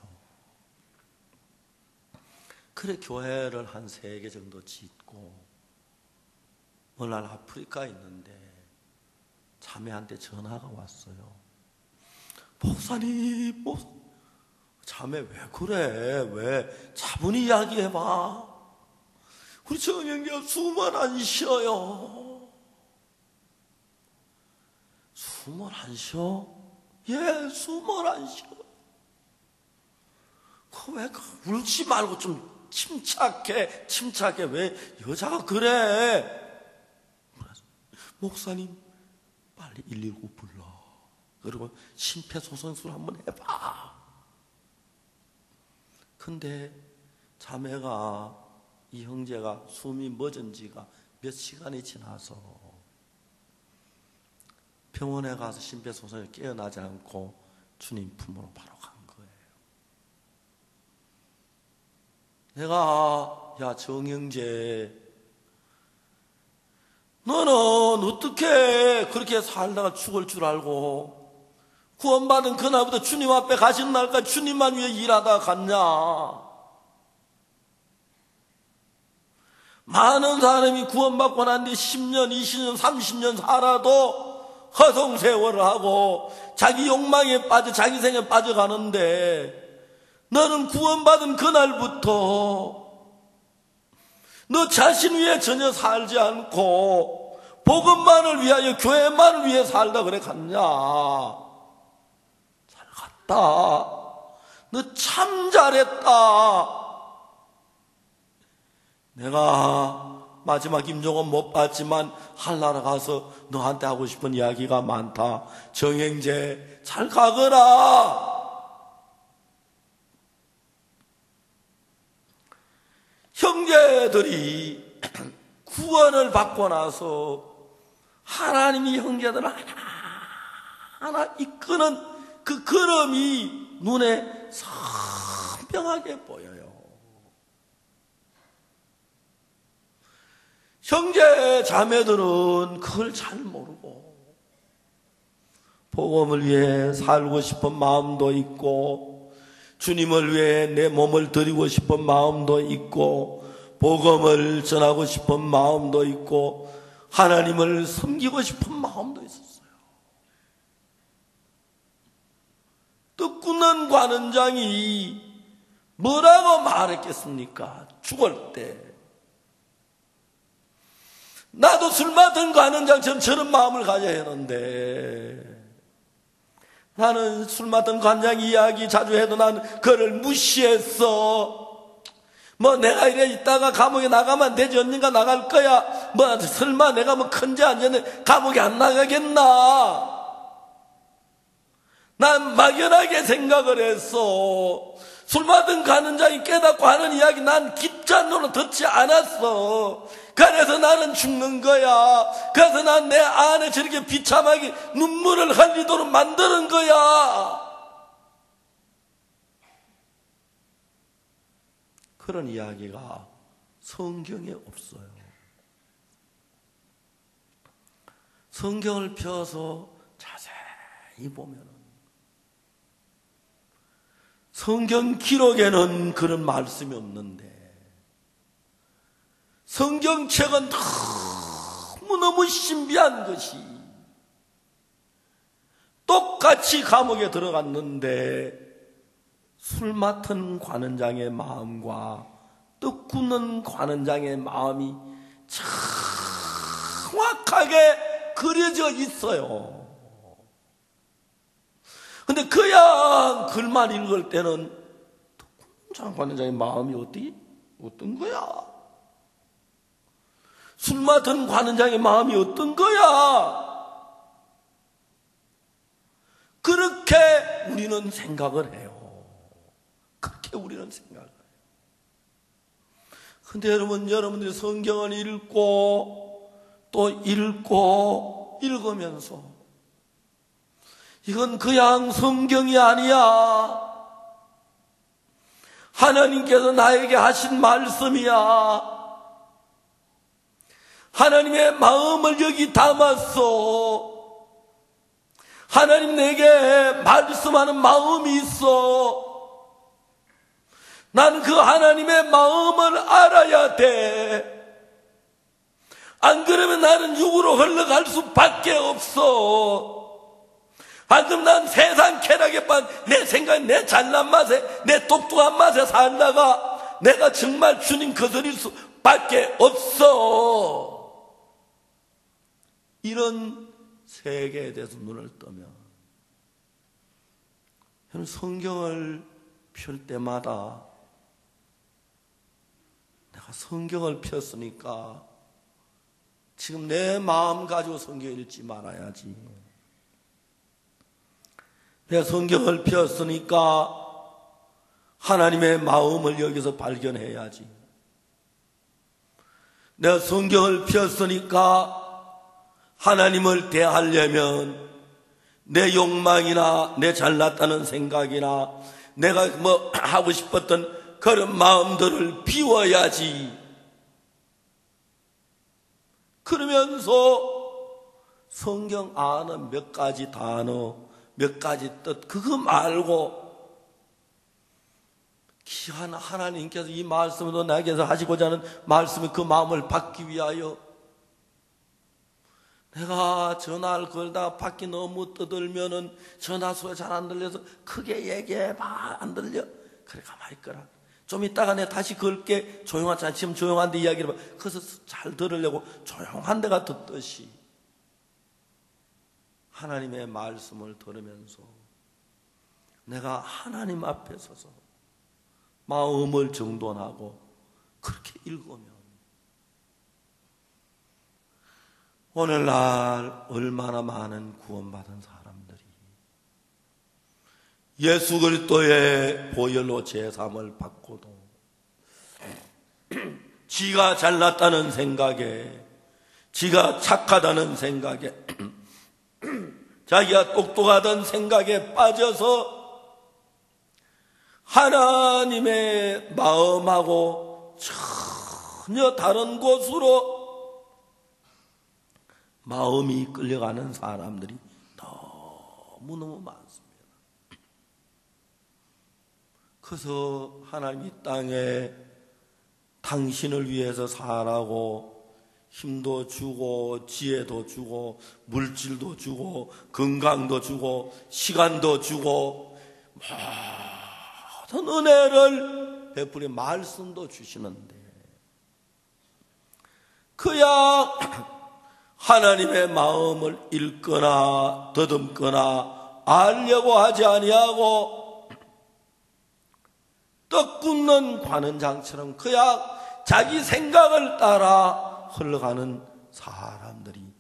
Speaker 1: 그래 교회를 한 3개 정도 짓고 어느 날 아프리카에 있는데 자매한테 전화가 왔어요. 목사님, 자매 왜 그래? 왜? 차분히 이야기해봐. 우리 정영이가 숨을 안 쉬어요. 숨을 안 쉬어? 예, 숨을 안 쉬어. 왜 울지 말고 좀 침착해. 왜 여자가 그래? 목사님, 빨리 119 불러. 그리고 심폐소생술 한번 해봐. 근데 자매가 이 형제가 숨이 멎은 지가 몇 시간이 지나서 병원에 가서 심폐소생을 깨어나지 않고 주님 품으로 바로 간 거예요. 내가 야 정형제 너는 어떻게 그렇게 살다가 죽을 줄 알고 구원받은 그날부터 주님 앞에 가신 날까지 주님만 위해 일하다 갔냐? 많은 사람이 구원받고 난 뒤 10년, 20년, 30년 살아도 허송세월을 하고 자기 욕망에 빠져 자기 생에 빠져가는데 너는 구원받은 그날부터 너 자신 위해 전혀 살지 않고 복음만을 위하여 교회만을 위해 살다 그래 갔냐? 잘 갔다. 너 참 잘했다. 내가 마지막 임종은 못 봤지만 한나라 가서 너한테 하고 싶은 이야기가 많다. 정행제 잘 가거라. 형제들이 구원을 받고 나서 하나님이 형제들을 하나하나 이끄는 그 걸음이 눈에 선명하게 보여요. 형제 자매들은 그걸 잘 모르고 복음을 위해 살고 싶은 마음도 있고 주님을 위해 내 몸을 드리고 싶은 마음도 있고 복음을 전하고 싶은 마음도 있고 하나님을 섬기고 싶은 마음도 있었어요. 뜻깊은 관원장이 뭐라고 말했겠습니까? 죽을 때 나도 술 맡은 관원장처럼 저런 마음을 가져야 하는데 나는 술 맡은 관장 이야기 자주 해도 난 그를 무시했어. 뭐 내가 이래 있다가 감옥에 나가면 되지, 언젠가 나갈 거야. 뭐 설마 내가 뭐 큰죄 안 졌는데 감옥에 안 나가겠나. 난 막연하게 생각을 했어. 술 맡은 관원장이 깨닫고 하는 이야기 난 귓잔으로 듣지 않았어. 그래서 나는 죽는 거야. 그래서 난 내 안에 저렇게 비참하게 눈물을 흘리도록 만드는 거야. 그런 이야기가 성경에 없어요. 성경을 펴서 자세히 보면 성경 기록에는 그런 말씀이 없는데 성경책은 너무너무 신비한 것이, 똑같이 감옥에 들어갔는데 술 맡은 관원장의 마음과 떡 굽는 관원장의 마음이 정확하게 그려져 있어요. 근데 그냥 글만 읽을 때는 떡 굽는 관원장의 마음이 어떤 거야? 술 맡은 관원장의 마음이 어떤 거야? 그렇게 우리는 생각을 해요. 그렇게 우리는 생각을 해요. 근데 여러분들이 성경을 읽고 또 읽고 읽으면서 이건 그냥 성경이 아니야. 하나님께서 나에게 하신 말씀이야. 하나님의 마음을 여기 담았어. 하나님 내게 말씀하는 마음이 있어. 나는 그 하나님의 마음을 알아야 돼. 안 그러면 나는 육으로 흘러갈 수밖에 없어. 안 그러면 난 세상 쾌락에 빠진 내 생각, 내 잘난 맛에, 내 똑똑한 맛에 살다가 내가 정말 주님 거스릴 수밖에 없어. 이런 세계에 대해서 눈을 뜨면 성경을 펼 때마다 내가 성경을 폈으니까 지금 내 마음 가지고 성경 읽지 말아야지. 내가 성경을 폈으니까 하나님의 마음을 여기서 발견해야지. 내가 성경을 폈으니까 하나님을 대하려면 내 욕망이나 내 잘났다는 생각이나 내가 뭐 하고 싶었던 그런 마음들을 비워야지. 그러면서 성경 아는 몇 가지 단어, 몇 가지 뜻, 그거 말고 귀한 하나님께서 이 말씀으로 나에게서 하시고자 하는 말씀이 그 마음을 받기 위하여 내가 전화를 걸다가 밖이 너무 떠들면은 전화 소리 잘 안 들려서 크게 얘기해봐. 안 들려? 그래 가만히 있거라. 좀 이따가 내가 다시 걸게. 조용하잖아. 지금 조용한데 이야기를 봐. 그래서 잘 들으려고 조용한 데가 듣듯이 하나님의 말씀을 들으면서 내가 하나님 앞에 서서 마음을 정돈하고 그렇게 읽으면 오늘날 얼마나 많은 구원받은 사람들이 예수 그리스도의 보혈로 제사함을 받고도 지가 잘났다는 생각에, 지가 착하다는 생각에, 자기가 똑똑하다는 생각에 빠져서 하나님의 마음하고 전혀 다른 곳으로 마음이 끌려가는 사람들이 너무너무 많습니다. 그래서 하나님 이 땅에 당신을 위해서 살라고 힘도 주고 지혜도 주고 물질도 주고 건강도 주고 시간도 주고 모든 은혜를 베풀이 말씀도 주시는데 그야 하나님의 마음을 읽거나 더듬거나 알려고 하지 아니하고 떡 굽는 관원장처럼 그야 자기 생각을 따라 흘러가는 사람들이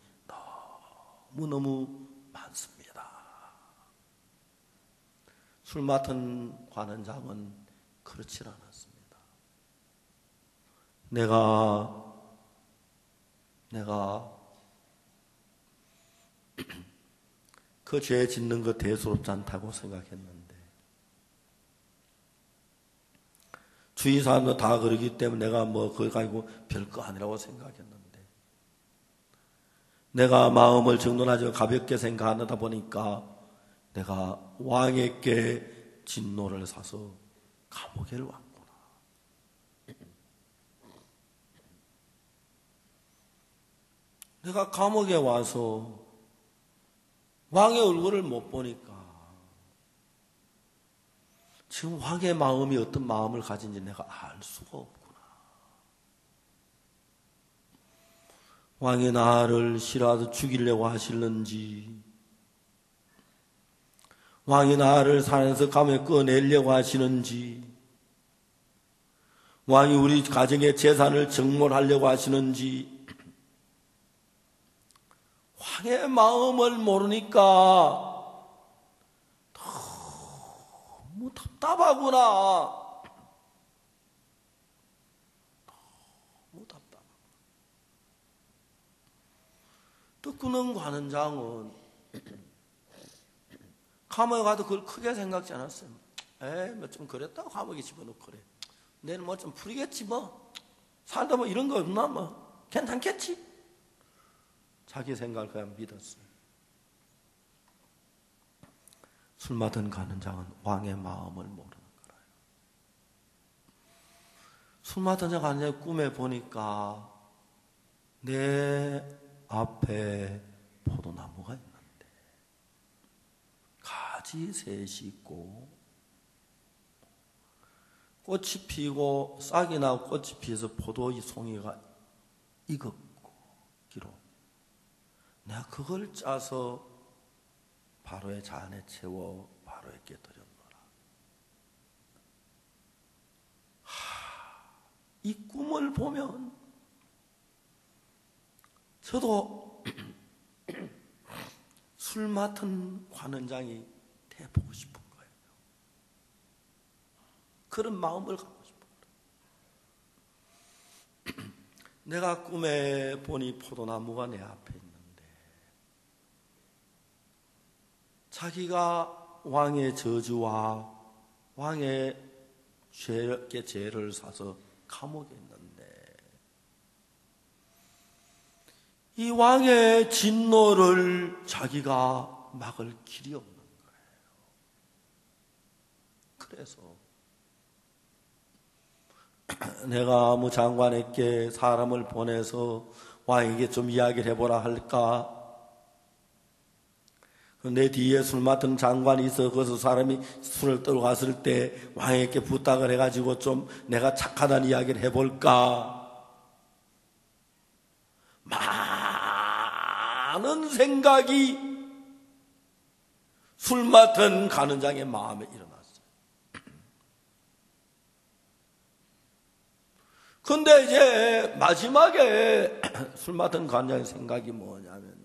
Speaker 1: 너무너무 많습니다. 술 맡은 관원장은 그렇지 않았습니다. 내가 그 죄 짓는 거 대수롭지 않다고 생각했는데 주위 사람도 다 그러기 때문에 내가 뭐 그거 가지고 별거 아니라고 생각했는데 내가 마음을 정돈하지 가볍게 생각하다 보니까 내가 왕에게 진노를 사서 감옥에 왔구나. 내가 감옥에 와서 왕의 얼굴을 못 보니까 지금 왕의 마음이 어떤 마음을 가진지 내가 알 수가 없구나. 왕이 나를 싫어서 죽이려고 하시는지, 왕이 나를 산에서 감에 꺼내려고 하시는지, 왕이 우리 가정의 재산을 정몰하려고 하시는지, 왕의 마음을 모르니까 너무 답답하구나. 너무 답답하구나. 떡구는 관원장은 감옥에 가도 그걸 크게 생각지 않았어요. 뭐 좀 그랬다고 감옥에 집어넣고 그래. 내일 뭐 좀 풀리겠지 뭐. 살다 뭐 이런 거 없나 뭐. 괜찮겠지. 자기 생각을 그냥 믿었어요. 술 맡은 관원장은 왕의 마음을 모르는 거예요. 술 맡은 관원장의 꿈에 보니까 내 앞에 포도나무가 있는데 가지 셋이 있고 꽃이 피고 싹이 나고 꽃이 피어서 포도의 송이가 익었고 기로 내가 그걸 짜서 바로의 잔에 채워 바로에게 드렸노라. 이 꿈을 보면 저도 술 맡은 관원장이 돼보고 싶은 거예요. 그런 마음을 갖고 싶은 거예요. 내가 꿈에 보니 포도나무가 내 앞에 있는데 자기가 왕의 저주와 왕의 죄를 사서 감옥에 있는데 이 왕의 진노를 자기가 막을 길이 없는 거예요. 그래서 내가 아무 장관에게 사람을 보내서 왕에게 좀 이야기를 해보라 할까? 내 뒤에 술 맡은 장관이 있어 거기서 사람이 술을 떨고 갔을 때 왕에게 부탁을 해가지고 좀 내가 착하다는 이야기를 해볼까? 많은 생각이 술 맡은 관원장의 마음에 일어났어요. 근데 이제 마지막에 술 맡은 관원장의 생각이 뭐냐면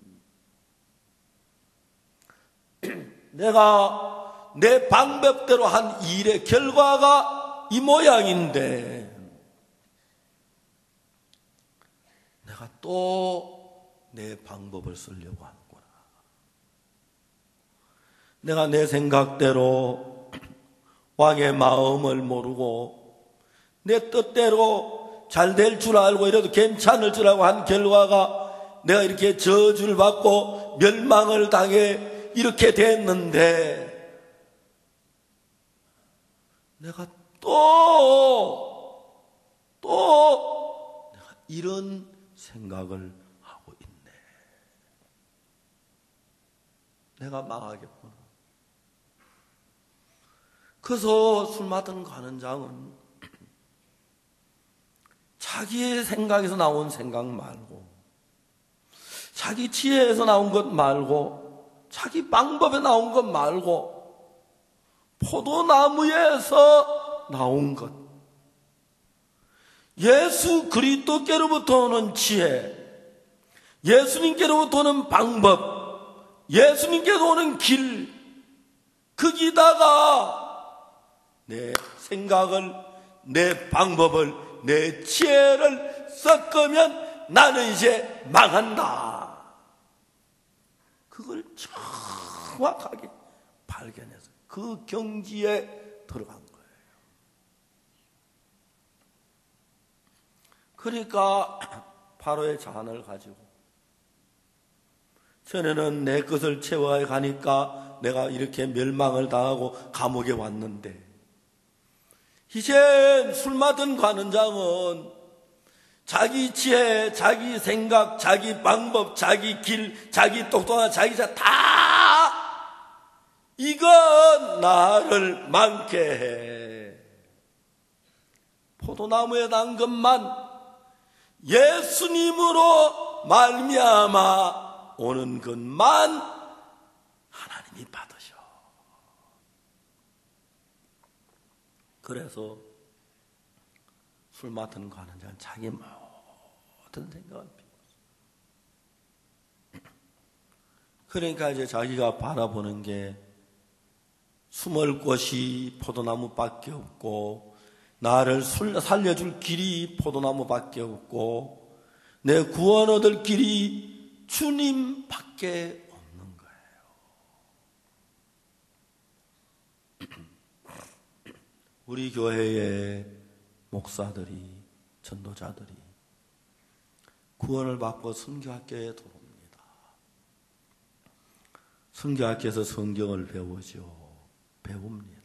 Speaker 1: 내가 내 방법대로 한 일의 결과가 이 모양인데 내가 또 내 방법을 쓰려고 하는구나. 내가 내 생각대로 왕의 마음을 모르고 내 뜻대로 잘 될 줄 알고 이래도 괜찮을 줄 알고 한 결과가 내가 이렇게 저주를 받고 멸망을 당해 이렇게 됐는데 내가 또 내가 이런 생각을 하고 있네. 내가 망하겠구나. 그래서 술 맡은 관원장은 자기의 생각에서 나온 생각 말고 자기 지혜에서 나온 것 말고 자기 방법에 나온 것 말고 포도나무에서 나온 것, 예수 그리스도께로부터 오는 지혜, 예수님께로부터 오는 방법, 예수님께로 오는 길, 거기다가 내 생각을, 내 방법을, 내 지혜를 섞으면 나는 이제 망한다. 그걸 정확하게 발견해서 그 경지에 들어간 거예요. 그러니까 바로의 잔을 가지고, 전에는 내 것을 채워야 가니까 내가 이렇게 멸망을 당하고 감옥에 왔는데, 이제 술 맡은 관원장은 자기 지혜, 자기 생각, 자기 방법, 자기 길, 자기 똑똑한 자기 자 다 이건 나를 망케 해. 포도나무에 난 것만 예수님으로 말미암아 오는 것만 하나님이 받으셔. 그래서 술 맡은 관원장은 자기 모든 생각을 비웠어. 그러니까 이제 자기가 바라보는 게 숨을 곳이 포도나무밖에 없고, 나를 살려줄 길이 포도나무밖에 없고, 내 구원 얻을 길이 주님밖에 없는 거예요. 우리 교회의 목사들이, 전도자들이 구원을 받고 선교학교에 들어옵니다. 선교학교에서 성경을 배웁니다.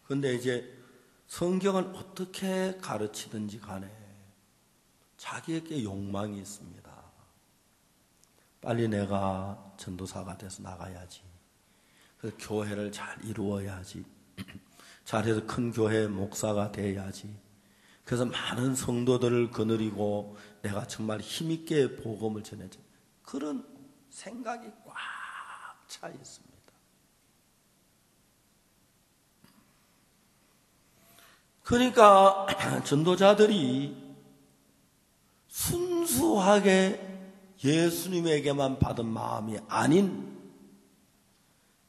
Speaker 1: 그런데 이제 성경을 어떻게 가르치든지 간에 자기에게 욕망이 있습니다. 빨리 내가 전도사가 돼서 나가야지. 그래서 교회를 잘 이루어야지. 잘해서 큰 교회 목사가 돼야지. 그래서 많은 성도들을 거느리고 내가 정말 힘있게 복음을 전해줘. 그런 생각이 꽉 차 있습니다. 그러니까 전도자들이 순수하게 예수님에게만 받은 마음이 아닌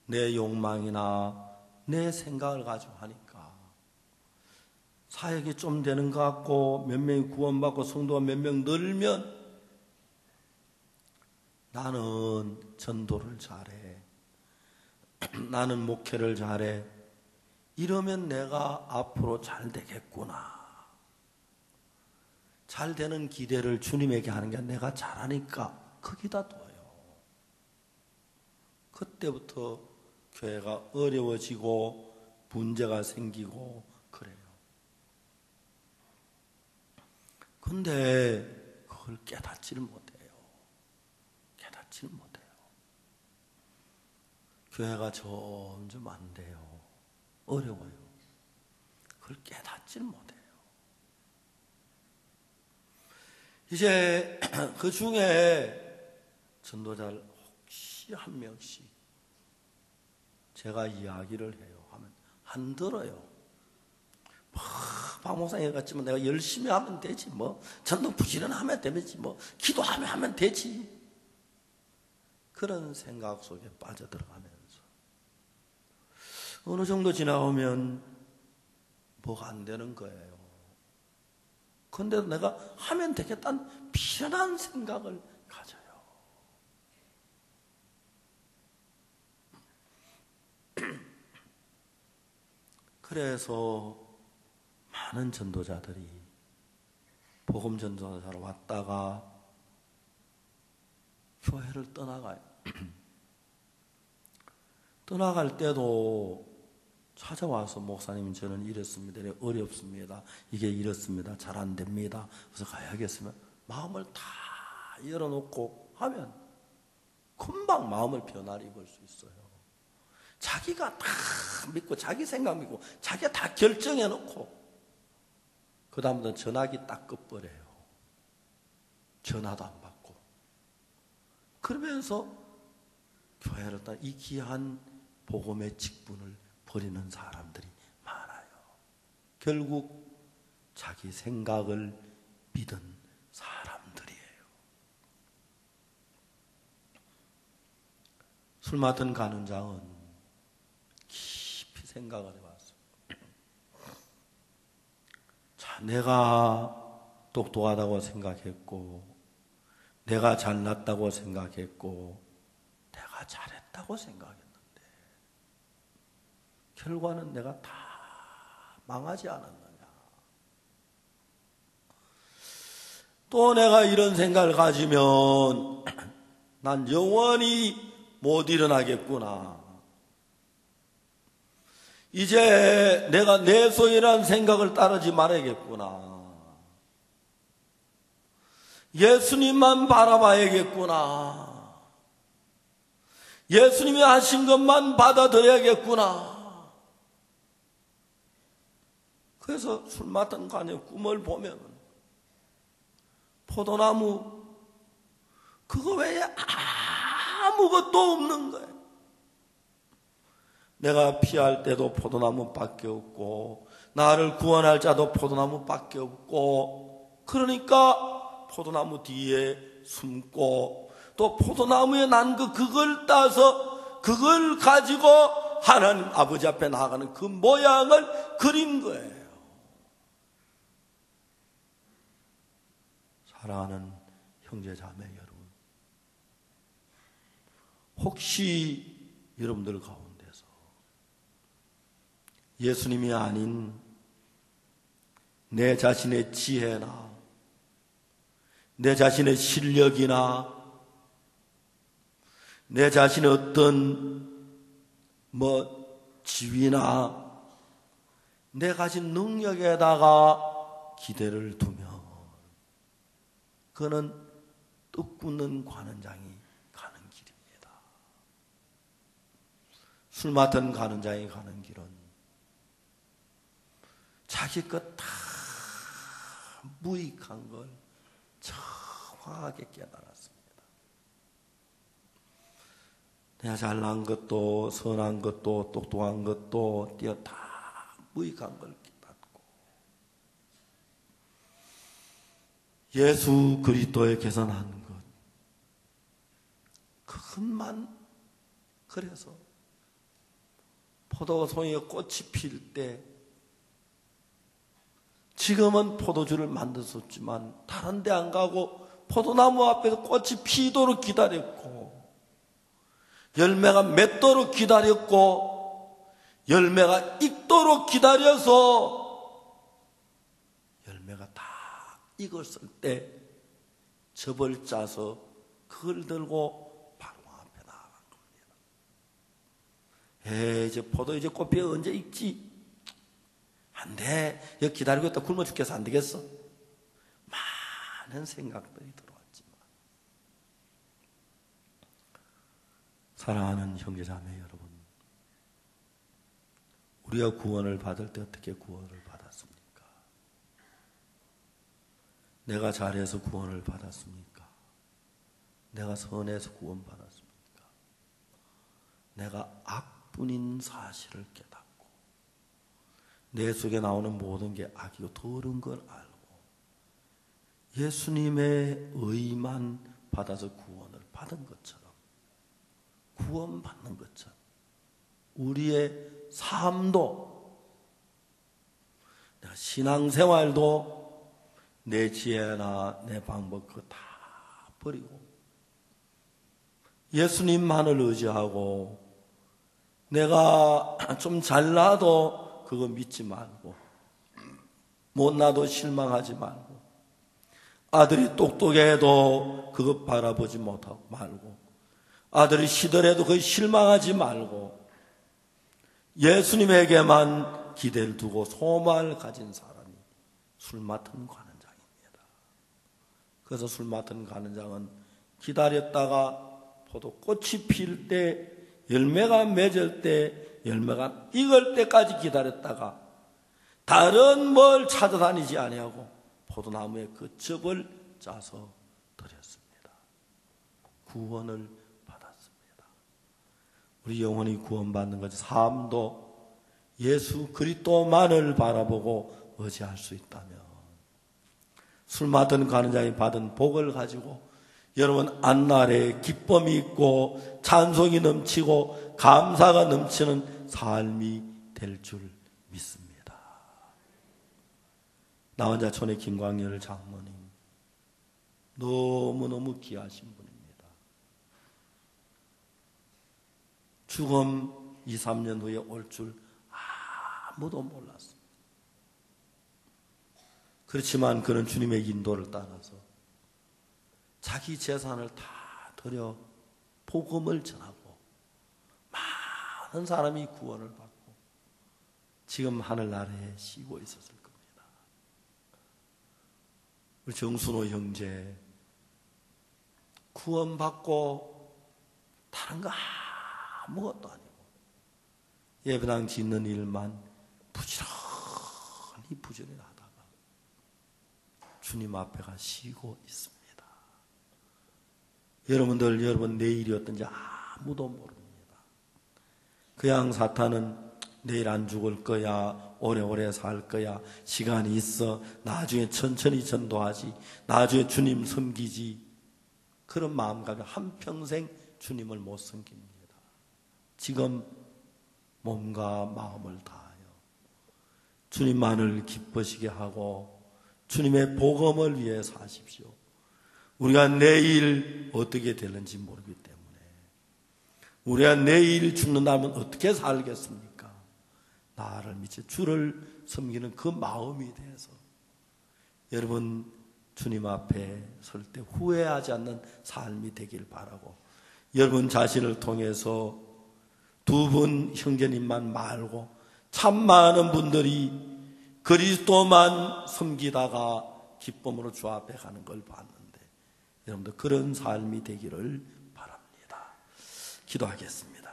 Speaker 1: 내 욕망이나 내 생각을 가지고 하니까 사역이 좀 되는 것 같고, 몇 명이 구원받고 성도가 몇 명 늘면 나는 전도를 잘해, 나는 목회를 잘해, 이러면 내가 앞으로 잘 되겠구나. 잘 되는 기대를 주님에게 하는 게 내가 잘하니까 거기다 둬요. 그때부터 교회가 어려워지고 문제가 생기고 그래요. 근데 그걸 깨닫지를 못해요. 교회가 점점 안 돼요. 어려워요. 그걸 깨닫지를 못해요. 이제 그 중에 전도자를 혹시 한 명씩 제가 이야기를 해요 하면 안 들어요. 박 목사님 같지만 내가 열심히 하면 되지, 뭐 전도 부지런하면 되지, 뭐 기도하면 하면 되지, 그런 생각 속에 빠져들어가면서 어느 정도 지나오면 뭐가 안 되는 거예요. 그런데 내가 하면 되겠다는 비련한 생각을 가져요. 그래서 많은 전도자들이 복음 전도자로 왔다가 교회를 떠나가요. 떠나갈 때도 찾아와서 목사님 저는 이렇습니다, 어렵습니다, 이게 이렇습니다, 잘 안 됩니다, 그래서 가야겠으면 마음을 다 열어놓고 하면 금방 마음을 변화를 입을 수 있어요. 자기가 다 믿고 자기 생각 믿고 자기가 다 결정해놓고 그 다음부터 전화기 딱 꺼버려요. 전화도 안 받고 그러면서 교회를 따라 이 귀한 복음의 직분을 버리는 사람들이 많아요. 결국 자기 생각을 믿은 사람들이에요. 술 맡은 간원장은 깊이 생각을 해봤어요. 자, 내가 똑똑하다고 생각했고, 내가 잘났다고 생각했고, 내가 잘했다고 생각했는데 결과는 내가 다 망하지 않았느냐. 또 내가 이런 생각을 가지면 난 영원히 못 일어나겠구나. 이제 내가 내 소유라는 생각을 따르지 말아야겠구나. 예수님만 바라봐야겠구나. 예수님이 하신 것만 받아들여야겠구나. 그래서 술 맡은 간의 꿈을 보면 포도나무 그거 외에 아무것도 없는 거예요. 내가 피할 때도 포도나무밖에 없고 나를 구원할 자도 포도나무밖에 없고, 그러니까 포도나무 뒤에 숨고 또 포도나무에 난 그걸 따서 그걸 가지고 하나님 아버지 앞에 나아가는 그 모양을 그린 거예요. 사랑하는 형제자매 여러분, 혹시 여러분들 가운데서 예수님이 아닌 내 자신의 지혜나 내 자신의 실력이나 내 자신의 어떤 지위나 내 가진 능력에다가 기대를 두면 그거는 떡 굳는 관원장이 가는 길입니다. 술 맡은 관원장이 가는 길은 자기 것 다 무익한 걸 정확하게 깨달았습니다. 내가 잘난 것도 선한 것도 똑똑한 것도 뛰어 다 무익한 걸 깨닫고 예수 그리스도의 개선한 것 그것만, 그래서 포도송이에 꽃이 필 때 지금은 포도주를 만들었지만 다른 데 안 가고 포도나무 앞에서 꽃이 피도록 기다렸고 열매가 맺도록 기다렸고 열매가 익도록 기다려서 열매가 다 익었을 때 접을 짜서 그걸 들고 방황 앞에 나아간 겁니다. 이제 포도 이제 꽃이 언제 익지? 안 돼. 여기 기다리고 있다 굶어 죽겠어. 안 되겠어. 많은 생각들이 들어왔지만 사랑하는 형제자매 여러분, 우리가 구원을 받을 때 어떻게 구원을 받았습니까? 내가 잘해서 구원을 받았습니까? 내가 선해서 구원받았습니까? 내가 악뿐인 사실을 깨닫고 내 속에 나오는 모든 게 악이고 더러운 걸 알고 예수님의 의만 받아서 구원을 받은 것처럼, 구원받는 것처럼 우리의 삶도, 내가 신앙생활도 내 지혜나 내 방법 그거 다 버리고 예수님만을 의지하고 내가 좀 잘나도 그거 믿지 말고 못나도 실망하지 말고 아들이 똑똑해도 그거 바라보지 못하고 말고 아들이 시들해도 그거 실망하지 말고 예수님에게만 기대를 두고 소망을 가진 사람이 술 맡은 관원장입니다. 그래서 술 맡은 관원장은 기다렸다가 포도꽃이 필 때 열매가 맺을 때 열매가 익을 때까지 기다렸다가 다른 뭘 찾아다니지 아니하고 포도나무에 그 즙을 짜서 드렸습니다. 구원을 받았습니다. 우리 영혼이 구원받는 것이 삶도 예수 그리스도만을 바라보고 의지할 수 있다면 술 맡은 가는 자에 받은 복을 가지고 여러분 안날에 기쁨이 있고 찬송이 넘치고 감사가 넘치는 삶이 될 줄 믿습니다. 나 혼자 촌의 김광열 장모님 너무너무 귀하신 분입니다. 죽음 2, 3년 후에 올 줄 아무도 몰랐습니다. 그렇지만 그는 주님의 인도를 따라서 자기 재산을 다 들여 복음을 전하고 많은 사람이 구원을 받고 지금 하늘나라에 쉬고 있었을 겁니다. 우리 정순호 형제 구원받고 다른 거 아무것도 아니고 예배당 짓는 일만 부지런히 하다가 주님 앞에가 쉬고 있습니다. 여러분 내일이 어떤지 아무도 모릅니다. 그냥 사탄은 내일 안 죽을 거야, 오래오래 살 거야, 시간이 있어, 나중에 천천히 전도하지, 나중에 주님 섬기지, 그런 마음가짐 한평생 주님을 못 섬깁니다. 지금 몸과 마음을 다하여 주님만을 기쁘시게 하고 주님의 복음을 위해 사십시오. 우리가 내일 어떻게 되는지 모르기 때문에 우리가 내일 죽는다면 어떻게 살겠습니까? 나를 믿지 주를 섬기는 그 마음이 돼서 여러분 주님 앞에 설 때 후회하지 않는 삶이 되길 바라고 여러분 자신을 통해서 두 분 형제님만 말고 참 많은 분들이 그리스도만 섬기다가 기쁨으로 주 앞에 가는 걸 봤는데 여러분들 그런 삶이 되기를 바랍니다. 기도하겠습니다.